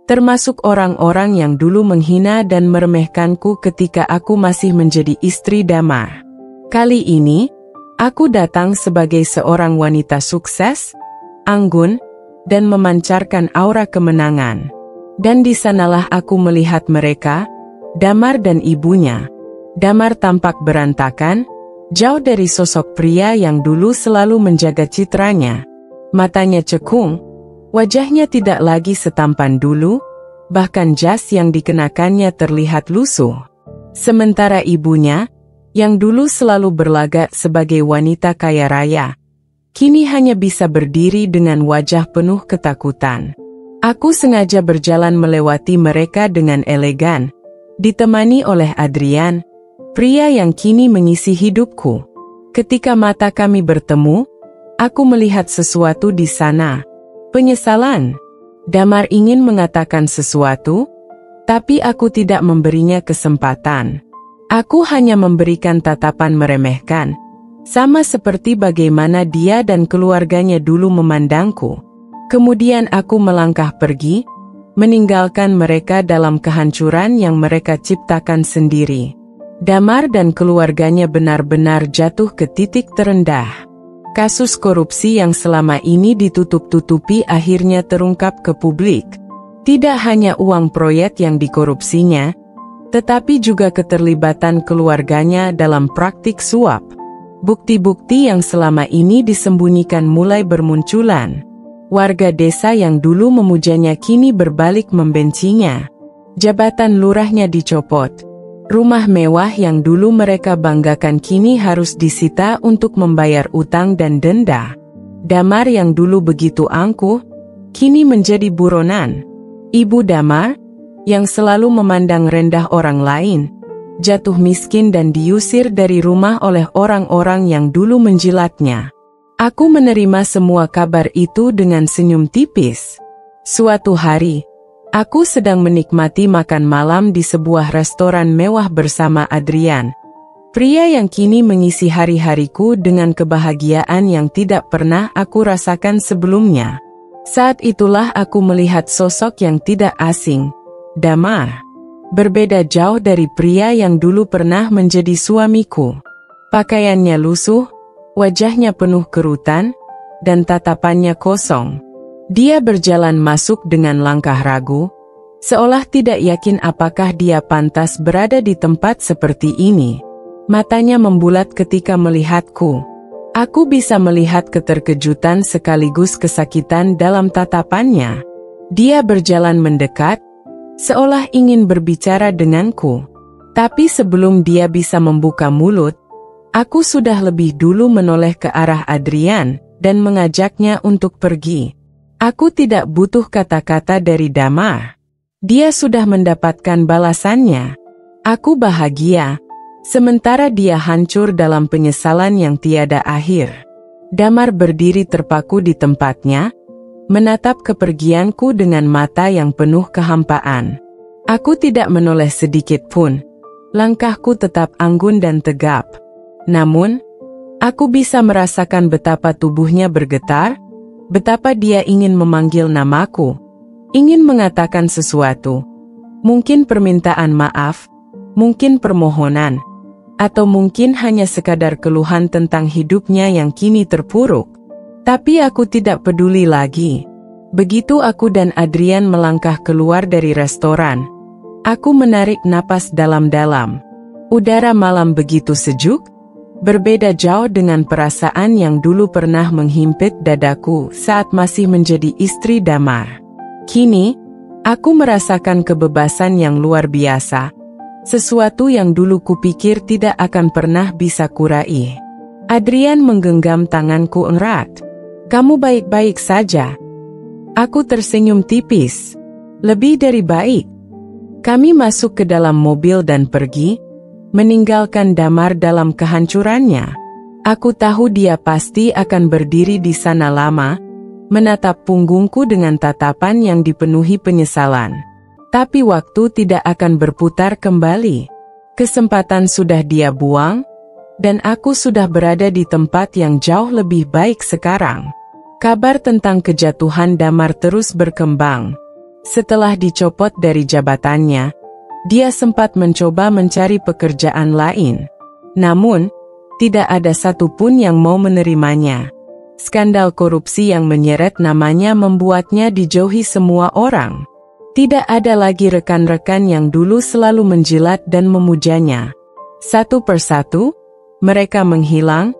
termasuk orang-orang yang dulu menghina dan meremehkanku ketika aku masih menjadi istri Damar. Kali ini, aku datang sebagai seorang wanita sukses, anggun, dan memancarkan aura kemenangan. Dan di sanalah aku melihat mereka, Damar dan ibunya. Damar tampak berantakan, jauh dari sosok pria yang dulu selalu menjaga citranya. Matanya cekung, wajahnya tidak lagi setampan dulu, bahkan jas yang dikenakannya terlihat lusuh. Sementara ibunya, yang dulu selalu berlagak sebagai wanita kaya raya, kini hanya bisa berdiri dengan wajah penuh ketakutan. Aku sengaja berjalan melewati mereka dengan elegan, ditemani oleh Adrian, pria yang kini mengisi hidupku. Ketika mata kami bertemu, aku melihat sesuatu di sana. Penyesalan. Damar ingin mengatakan sesuatu, tapi aku tidak memberinya kesempatan. Aku hanya memberikan tatapan meremehkan, sama seperti bagaimana dia dan keluarganya dulu memandangku. Kemudian aku melangkah pergi, meninggalkan mereka dalam kehancuran yang mereka ciptakan sendiri. Damar dan keluarganya benar-benar jatuh ke titik terendah. Kasus korupsi yang selama ini ditutup-tutupi akhirnya terungkap ke publik. Tidak hanya uang proyek yang dikorupsinya, tetapi juga keterlibatan keluarganya dalam praktik suap. Bukti-bukti yang selama ini disembunyikan mulai bermunculan. Warga desa yang dulu memujanya kini berbalik membencinya. Jabatan lurahnya dicopot. Rumah mewah yang dulu mereka banggakan kini harus disita untuk membayar utang dan denda. Damar yang dulu begitu angkuh, kini menjadi buronan. Ibu Damar, yang selalu memandang rendah orang lain, jatuh miskin dan diusir dari rumah oleh orang-orang yang dulu menjilatnya. Aku menerima semua kabar itu dengan senyum tipis. Suatu hari, aku sedang menikmati makan malam di sebuah restoran mewah bersama Adrian, pria yang kini mengisi hari-hariku dengan kebahagiaan yang tidak pernah aku rasakan sebelumnya. Saat itulah aku melihat sosok yang tidak asing, Damar. Berbeda jauh dari pria yang dulu pernah menjadi suamiku. Pakaiannya lusuh, wajahnya penuh kerutan, dan tatapannya kosong. Dia berjalan masuk dengan langkah ragu, seolah tidak yakin apakah dia pantas berada di tempat seperti ini. Matanya membulat ketika melihatku. Aku bisa melihat keterkejutan sekaligus kesakitan dalam tatapannya. Dia berjalan mendekat, seolah ingin berbicara denganku. Tapi sebelum dia bisa membuka mulut, aku sudah lebih dulu menoleh ke arah Adrian dan mengajaknya untuk pergi. Aku tidak butuh kata-kata dari Damar. Dia sudah mendapatkan balasannya. Aku bahagia, sementara dia hancur dalam penyesalan yang tiada akhir. Damar berdiri terpaku di tempatnya, menatap kepergianku dengan mata yang penuh kehampaan. Aku tidak menoleh sedikit pun. Langkahku tetap anggun dan tegap. Namun, aku bisa merasakan betapa tubuhnya bergetar, betapa dia ingin memanggil namaku, ingin mengatakan sesuatu. Mungkin permintaan maaf, mungkin permohonan, atau mungkin hanya sekadar keluhan tentang hidupnya yang kini terpuruk. Tapi aku tidak peduli lagi. Begitu aku dan Adrian melangkah keluar dari restoran, aku menarik napas dalam-dalam. Udara malam begitu sejuk, berbeda jauh dengan perasaan yang dulu pernah menghimpit dadaku saat masih menjadi istri Damar. Kini, aku merasakan kebebasan yang luar biasa, sesuatu yang dulu kupikir tidak akan pernah bisa kuraih. Adrian menggenggam tanganku erat. "Kamu baik-baik saja?" Aku tersenyum tipis. "Lebih dari baik." Kami masuk ke dalam mobil dan pergi, meninggalkan Damar dalam kehancurannya. Aku tahu dia pasti akan berdiri di sana lama, menatap punggungku dengan tatapan yang dipenuhi penyesalan. Tapi waktu tidak akan berputar kembali. Kesempatan sudah dia buang, dan aku sudah berada di tempat yang jauh lebih baik sekarang. Kabar tentang kejatuhan Damar terus berkembang. Setelah dicopot dari jabatannya, dia sempat mencoba mencari pekerjaan lain. Namun, tidak ada satupun yang mau menerimanya. Skandal korupsi yang menyeret namanya membuatnya dijauhi semua orang. Tidak ada lagi rekan-rekan yang dulu selalu menjilat dan memujanya. Satu persatu, mereka menghilang,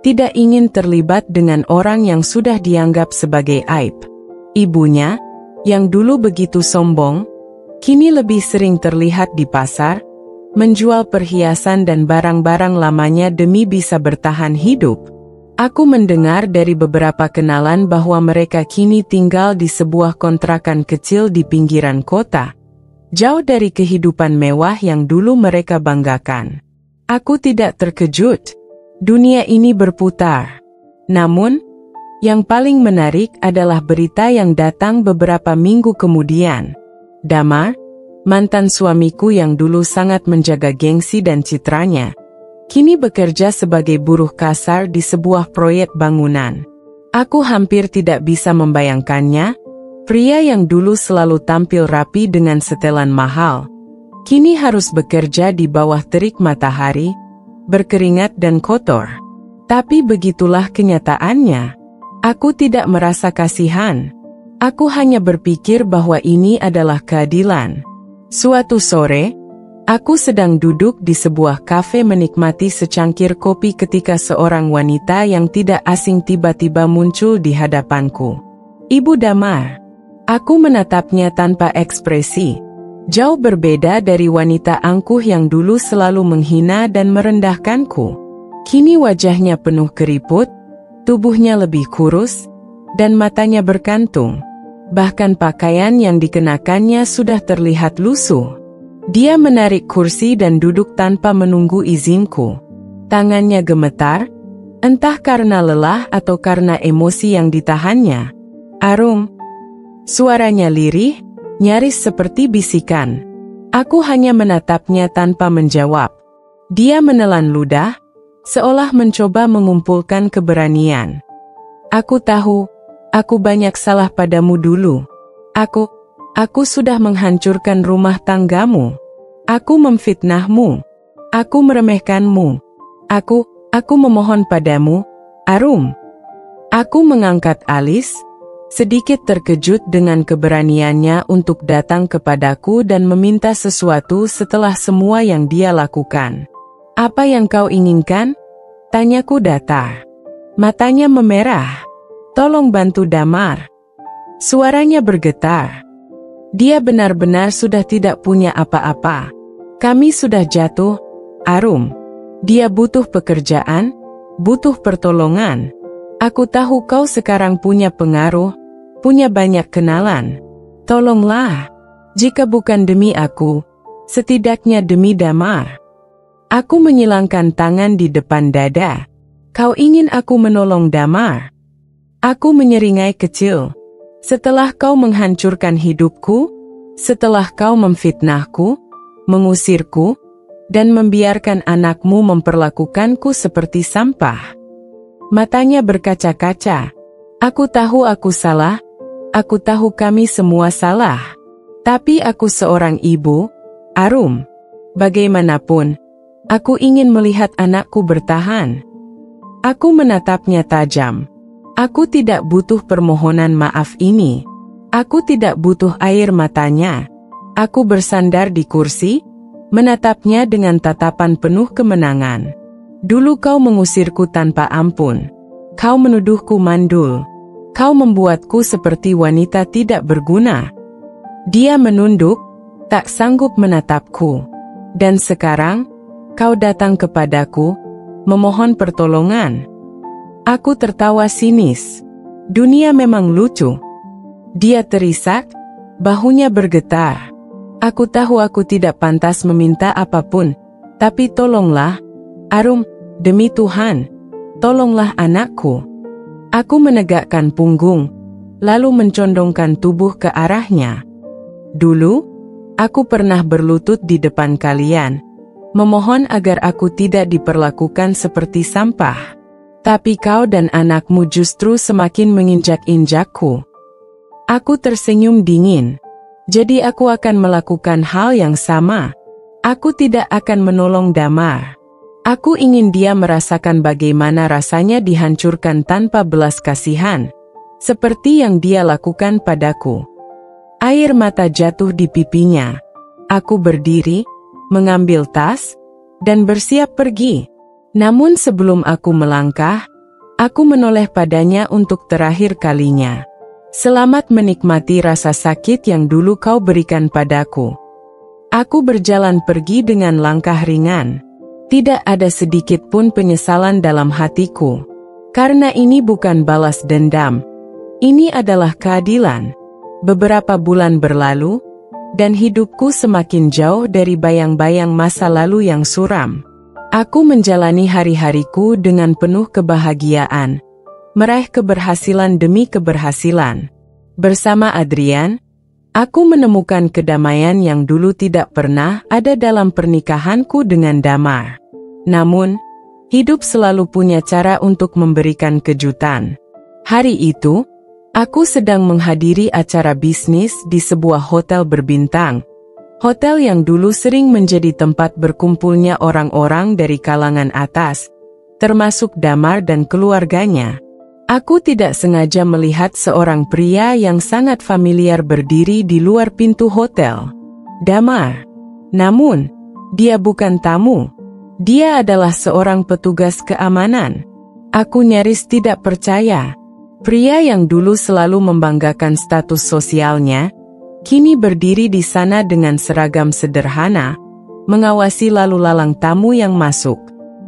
tidak ingin terlibat dengan orang yang sudah dianggap sebagai aib. Ibunya, yang dulu begitu sombong, kini lebih sering terlihat di pasar, menjual perhiasan dan barang-barang lamanya demi bisa bertahan hidup. Aku mendengar dari beberapa kenalan bahwa mereka kini tinggal di sebuah kontrakan kecil di pinggiran kota, jauh dari kehidupan mewah yang dulu mereka banggakan. Aku tidak terkejut. Dunia ini berputar. Namun, yang paling menarik adalah berita yang datang beberapa minggu kemudian. Damar, mantan suamiku yang dulu sangat menjaga gengsi dan citranya, kini bekerja sebagai buruh kasar di sebuah proyek bangunan. Aku hampir tidak bisa membayangkannya, pria yang dulu selalu tampil rapi dengan setelan mahal, kini harus bekerja di bawah terik matahari, berkeringat dan kotor. Tapi begitulah kenyataannya. Aku tidak merasa kasihan. Aku hanya berpikir bahwa ini adalah keadilan. Suatu sore, aku sedang duduk di sebuah kafe menikmati secangkir kopi ketika seorang wanita yang tidak asing tiba-tiba muncul di hadapanku. Ibu Damar. Aku menatapnya tanpa ekspresi. Jauh berbeda dari wanita angkuh yang dulu selalu menghina dan merendahkanku. Kini wajahnya penuh keriput, tubuhnya lebih kurus, dan matanya berkantung. Bahkan pakaian yang dikenakannya sudah terlihat lusuh. Dia menarik kursi dan duduk tanpa menunggu izinku. Tangannya gemetar, entah karena lelah atau karena emosi yang ditahannya. Arum. Suaranya lirih, nyaris seperti bisikan. Aku hanya menatapnya tanpa menjawab. Dia menelan ludah, seolah mencoba mengumpulkan keberanian. Aku tahu, aku banyak salah padamu dulu. Aku sudah menghancurkan rumah tanggamu. Aku memfitnahmu. Aku meremehkanmu. Aku memohon padamu, Arum. Aku mengangkat alis, sedikit terkejut dengan keberaniannya untuk datang kepadaku dan meminta sesuatu setelah semua yang dia lakukan. Apa yang kau inginkan? Tanyaku datar. Matanya memerah. Tolong bantu Damar. Suaranya bergetar. Dia benar-benar sudah tidak punya apa-apa. Kami sudah jatuh, Arum. Dia butuh pekerjaan, butuh pertolongan. Aku tahu kau sekarang punya pengaruh, punya banyak kenalan. Tolonglah. Jika bukan demi aku, setidaknya demi Damar. Aku menyilangkan tangan di depan dada. Kau ingin aku menolong Damar? Aku menyeringai kecil. Setelah kau menghancurkan hidupku, setelah kau memfitnahku, mengusirku, dan membiarkan anakmu memperlakukanku seperti sampah. Matanya berkaca-kaca. Aku tahu aku salah, aku tahu kami semua salah. Tapi aku seorang ibu, Arum. Bagaimanapun, aku ingin melihat anakku bertahan. Aku menatapnya tajam. Aku tidak butuh permohonan maaf ini. Aku tidak butuh air matanya. Aku bersandar di kursi, menatapnya dengan tatapan penuh kemenangan. Dulu kau mengusirku tanpa ampun. Kau menuduhku mandul. Kau membuatku seperti wanita tidak berguna. Dia menunduk, tak sanggup menatapku. Dan sekarang, kau datang kepadaku, memohon pertolongan. Aku tertawa sinis. Dunia memang lucu. Dia terisak, bahunya bergetar. Aku tahu aku tidak pantas meminta apapun, tapi tolonglah, Arum, demi Tuhan, tolonglah anakku. Aku menegakkan punggung, lalu mencondongkan tubuh ke arahnya. Dulu, aku pernah berlutut di depan kalian, memohon agar aku tidak diperlakukan seperti sampah. Tapi kau dan anakmu justru semakin menginjak-injakku. Aku tersenyum dingin. Jadi aku akan melakukan hal yang sama. Aku tidak akan menolong Damar. Aku ingin dia merasakan bagaimana rasanya dihancurkan tanpa belas kasihan, seperti yang dia lakukan padaku. Air mata jatuh di pipinya. Aku berdiri, mengambil tas, dan bersiap pergi. Namun sebelum aku melangkah, aku menoleh padanya untuk terakhir kalinya. Selamat menikmati rasa sakit yang dulu kau berikan padaku. Aku berjalan pergi dengan langkah ringan. Tidak ada sedikit pun penyesalan dalam hatiku. Karena ini bukan balas dendam. Ini adalah keadilan. Beberapa bulan berlalu, dan hidupku semakin jauh dari bayang-bayang masa lalu yang suram. Aku menjalani hari-hariku dengan penuh kebahagiaan, meraih keberhasilan demi keberhasilan. Bersama Adrian, aku menemukan kedamaian yang dulu tidak pernah ada dalam pernikahanku dengan Damar. Namun, hidup selalu punya cara untuk memberikan kejutan. Hari itu, aku sedang menghadiri acara bisnis di sebuah hotel berbintang. Hotel yang dulu sering menjadi tempat berkumpulnya orang-orang dari kalangan atas, termasuk Damar dan keluarganya. Aku tidak sengaja melihat seorang pria yang sangat familiar berdiri di luar pintu hotel. Damar. Namun, dia bukan tamu. Dia adalah seorang petugas keamanan. Aku nyaris tidak percaya. Pria yang dulu selalu membanggakan status sosialnya, kini berdiri di sana dengan seragam sederhana, mengawasi lalu lalang tamu yang masuk.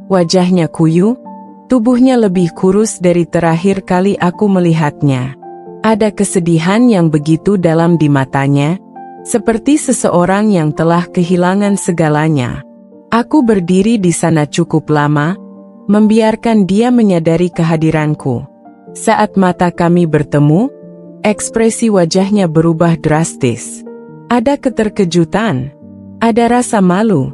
Wajahnya kuyu, tubuhnya lebih kurus dari terakhir kali aku melihatnya. Ada kesedihan yang begitu dalam di matanya, seperti seseorang yang telah kehilangan segalanya. Aku berdiri di sana cukup lama, membiarkan dia menyadari kehadiranku. Saat mata kami bertemu, ekspresi wajahnya berubah drastis. Ada keterkejutan, ada rasa malu,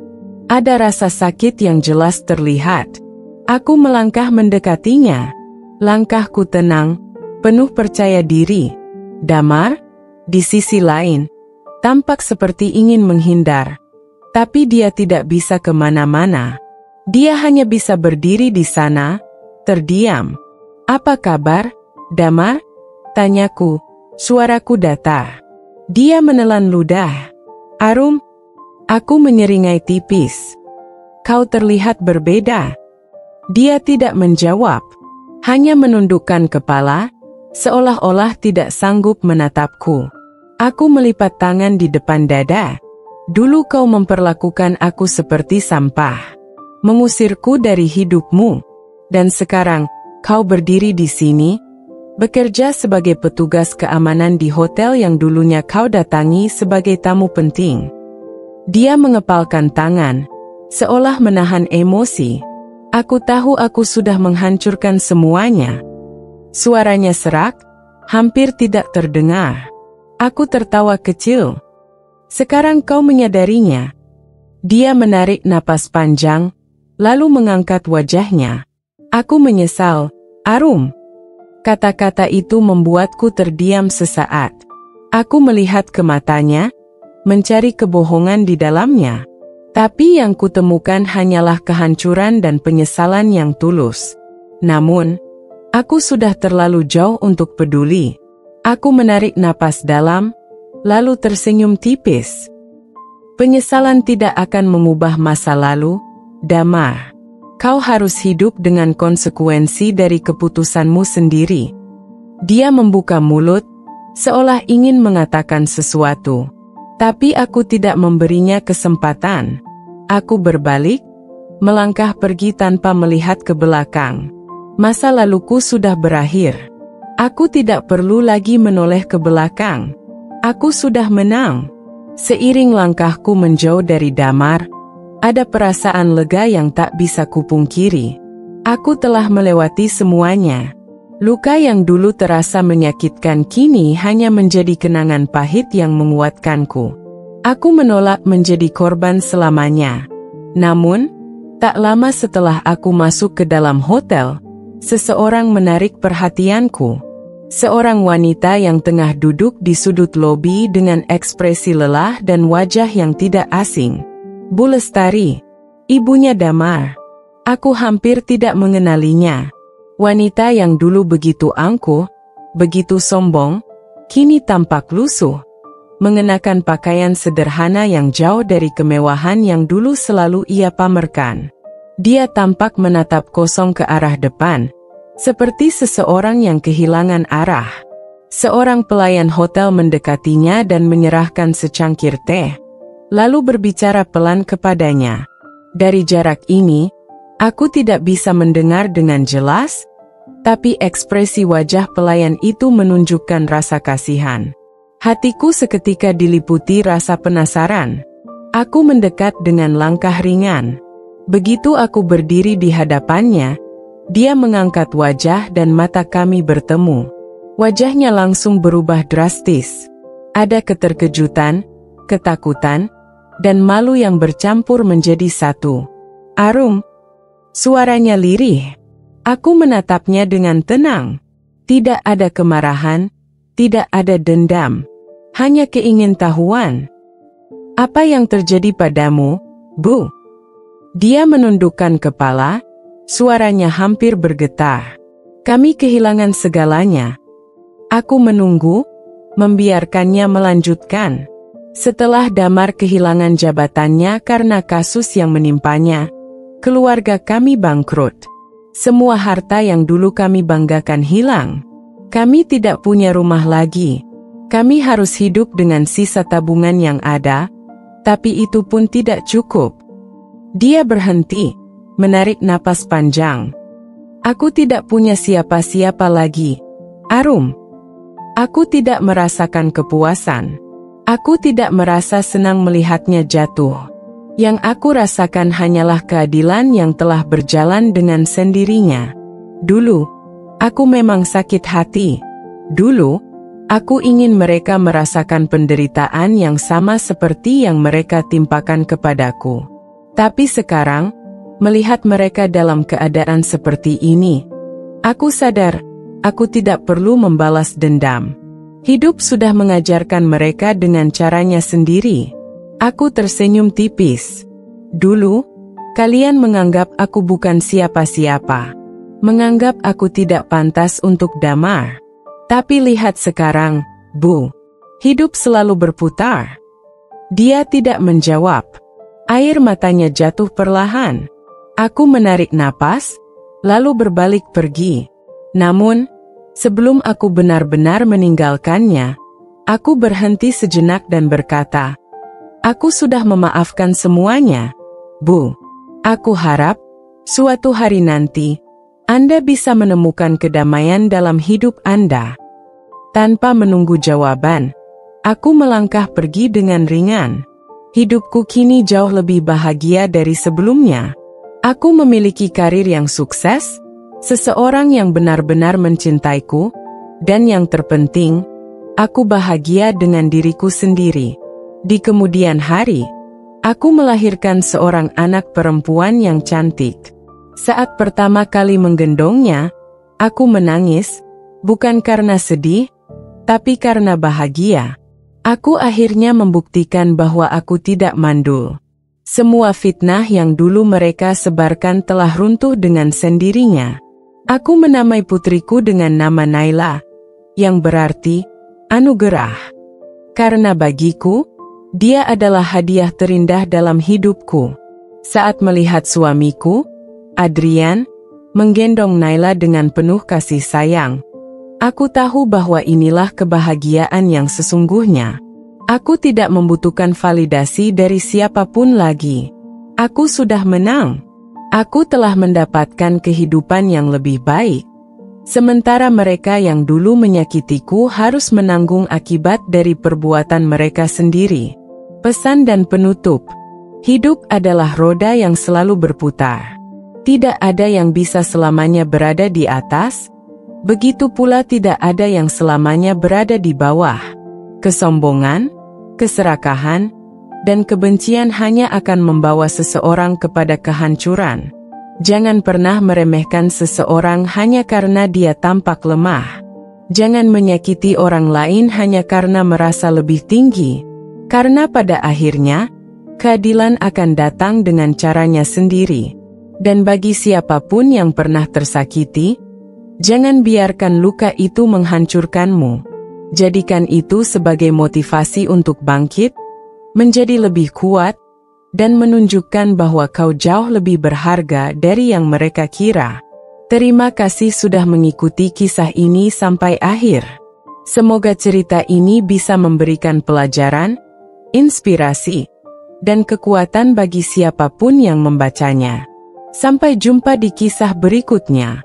ada rasa sakit yang jelas terlihat. Aku melangkah mendekatinya. Langkahku tenang, penuh percaya diri. Damar, di sisi lain, tampak seperti ingin menghindar. Tapi dia tidak bisa kemana-mana. Dia hanya bisa berdiri di sana, terdiam. "Apa kabar, Damar?" tanyaku, suaraku datar. Dia menelan ludah. "Arum." Aku menyeringai tipis. "Kau terlihat berbeda." Dia tidak menjawab, hanya menundukkan kepala, seolah-olah tidak sanggup menatapku. Aku melipat tangan di depan dada. "Dulu kau memperlakukan aku seperti sampah, mengusirku dari hidupmu, dan sekarang kau berdiri di sini, bekerja sebagai petugas keamanan di hotel yang dulunya kau datangi sebagai tamu penting." Dia mengepalkan tangan, seolah menahan emosi. Aku tahu aku sudah menghancurkan semuanya. Suaranya serak, hampir tidak terdengar. Aku tertawa kecil. "Sekarang kau menyadarinya." Dia menarik napas panjang, lalu mengangkat wajahnya. "Aku menyesal, Arum." Kata-kata itu membuatku terdiam sesaat. Aku melihat ke matanya, mencari kebohongan di dalamnya. Tapi yang kutemukan hanyalah kehancuran dan penyesalan yang tulus. Namun, aku sudah terlalu jauh untuk peduli. Aku menarik napas dalam, lalu tersenyum tipis. "Penyesalan tidak akan mengubah masa lalu, Damar. Kau harus hidup dengan konsekuensi dari keputusanmu sendiri." Dia membuka mulut, seolah ingin mengatakan sesuatu. Tapi aku tidak memberinya kesempatan. Aku berbalik, melangkah pergi tanpa melihat ke belakang. Masa laluku sudah berakhir. Aku tidak perlu lagi menoleh ke belakang. Aku sudah menang. Seiring langkahku menjauh dari Damar, ada perasaan lega yang tak bisa kupungkiri. Aku telah melewati semuanya. Luka yang dulu terasa menyakitkan kini hanya menjadi kenangan pahit yang menguatkanku. Aku menolak menjadi korban selamanya. Namun, tak lama setelah aku masuk ke dalam hotel, seseorang menarik perhatianku. Seorang wanita yang tengah duduk di sudut lobi dengan ekspresi lelah dan wajah yang tidak asing. Bu Lestari, ibunya Damar. Aku hampir tidak mengenalinya. Wanita yang dulu begitu angkuh, begitu sombong, kini tampak lusuh. mengenakan pakaian sederhana yang jauh dari kemewahan yang dulu selalu ia pamerkan. Dia tampak menatap kosong ke arah depan, seperti seseorang yang kehilangan arah. Seorang pelayan hotel mendekatinya dan menyerahkan secangkir teh, lalu berbicara pelan kepadanya. Dari jarak ini, aku tidak bisa mendengar dengan jelas, tapi ekspresi wajah pelayan itu menunjukkan rasa kasihan. Hatiku seketika diliputi rasa penasaran. Aku mendekat dengan langkah ringan. Begitu aku berdiri di hadapannya, dia mengangkat wajah dan mata kami bertemu. Wajahnya langsung berubah drastis. Ada keterkejutan, ketakutan, dan malu yang bercampur menjadi satu. "Arum," suaranya lirih. Aku menatapnya dengan tenang. Tidak ada kemarahan, tidak ada dendam, hanya keingintahuan. "Apa yang terjadi padamu, Bu?" Dia menundukkan kepala, suaranya hampir bergetar. "Kami kehilangan segalanya." Aku menunggu, membiarkannya melanjutkan. Setelah Damar kehilangan jabatannya karena kasus yang menimpanya, keluarga kami bangkrut. Semua harta yang dulu kami banggakan hilang. Kami tidak punya rumah lagi. Kami harus hidup dengan sisa tabungan yang ada, tapi itu pun tidak cukup. Dia berhenti, menarik napas panjang. "Aku tidak punya siapa-siapa lagi, Arum." Aku tidak merasakan kepuasan. Aku tidak merasa senang melihatnya jatuh. Yang aku rasakan hanyalah keadilan yang telah berjalan dengan sendirinya. Dulu, aku memang sakit hati. Dulu, aku ingin mereka merasakan penderitaan yang sama seperti yang mereka timpakan kepadaku. Tapi sekarang, melihat mereka dalam keadaan seperti ini, aku sadar, aku tidak perlu membalas dendam. Hidup sudah mengajarkan mereka dengan caranya sendiri. Aku tersenyum tipis. Dulu, kalian menganggap aku bukan siapa-siapa. Menganggap aku tidak pantas untuk Damar. Tapi lihat sekarang, Bu. Hidup selalu berputar. Dia tidak menjawab. Air matanya jatuh perlahan. Aku menarik napas, lalu berbalik pergi. Namun, sebelum aku benar-benar meninggalkannya, aku berhenti sejenak dan berkata, "Aku sudah memaafkan semuanya, Bu. Aku harap, suatu hari nanti, Anda bisa menemukan kedamaian dalam hidup Anda." Tanpa menunggu jawaban, aku melangkah pergi dengan ringan. Hidupku kini jauh lebih bahagia dari sebelumnya. Aku memiliki karir yang sukses, seseorang yang benar-benar mencintaiku, dan yang terpenting, aku bahagia dengan diriku sendiri. Di kemudian hari, aku melahirkan seorang anak perempuan yang cantik. Saat pertama kali menggendongnya, aku menangis, bukan karena sedih, tapi karena bahagia. Aku akhirnya membuktikan bahwa aku tidak mandul. Semua fitnah yang dulu mereka sebarkan telah runtuh dengan sendirinya. Aku menamai putriku dengan nama Naila, yang berarti anugerah. Karena bagiku, dia adalah hadiah terindah dalam hidupku. Saat melihat suamiku, Adrian, menggendong Naila dengan penuh kasih sayang, aku tahu bahwa inilah kebahagiaan yang sesungguhnya. Aku tidak membutuhkan validasi dari siapapun lagi. Aku sudah menang. Aku telah mendapatkan kehidupan yang lebih baik. Sementara mereka yang dulu menyakitiku harus menanggung akibat dari perbuatan mereka sendiri. Pesan dan penutup. Hidup adalah roda yang selalu berputar. Tidak ada yang bisa selamanya berada di atas, begitu pula tidak ada yang selamanya berada di bawah. Kesombongan, keserakahan, dan kebencian hanya akan membawa seseorang kepada kehancuran. Jangan pernah meremehkan seseorang hanya karena dia tampak lemah. Jangan menyakiti orang lain hanya karena merasa lebih tinggi. Karena pada akhirnya, keadilan akan datang dengan caranya sendiri. Dan bagi siapapun yang pernah tersakiti, jangan biarkan luka itu menghancurkanmu. Jadikan itu sebagai motivasi untuk bangkit, menjadi lebih kuat, dan menunjukkan bahwa kau jauh lebih berharga dari yang mereka kira. Terima kasih sudah mengikuti kisah ini sampai akhir. Semoga cerita ini bisa memberikan pelajaran, inspirasi, dan kekuatan bagi siapapun yang membacanya. Sampai jumpa di kisah berikutnya.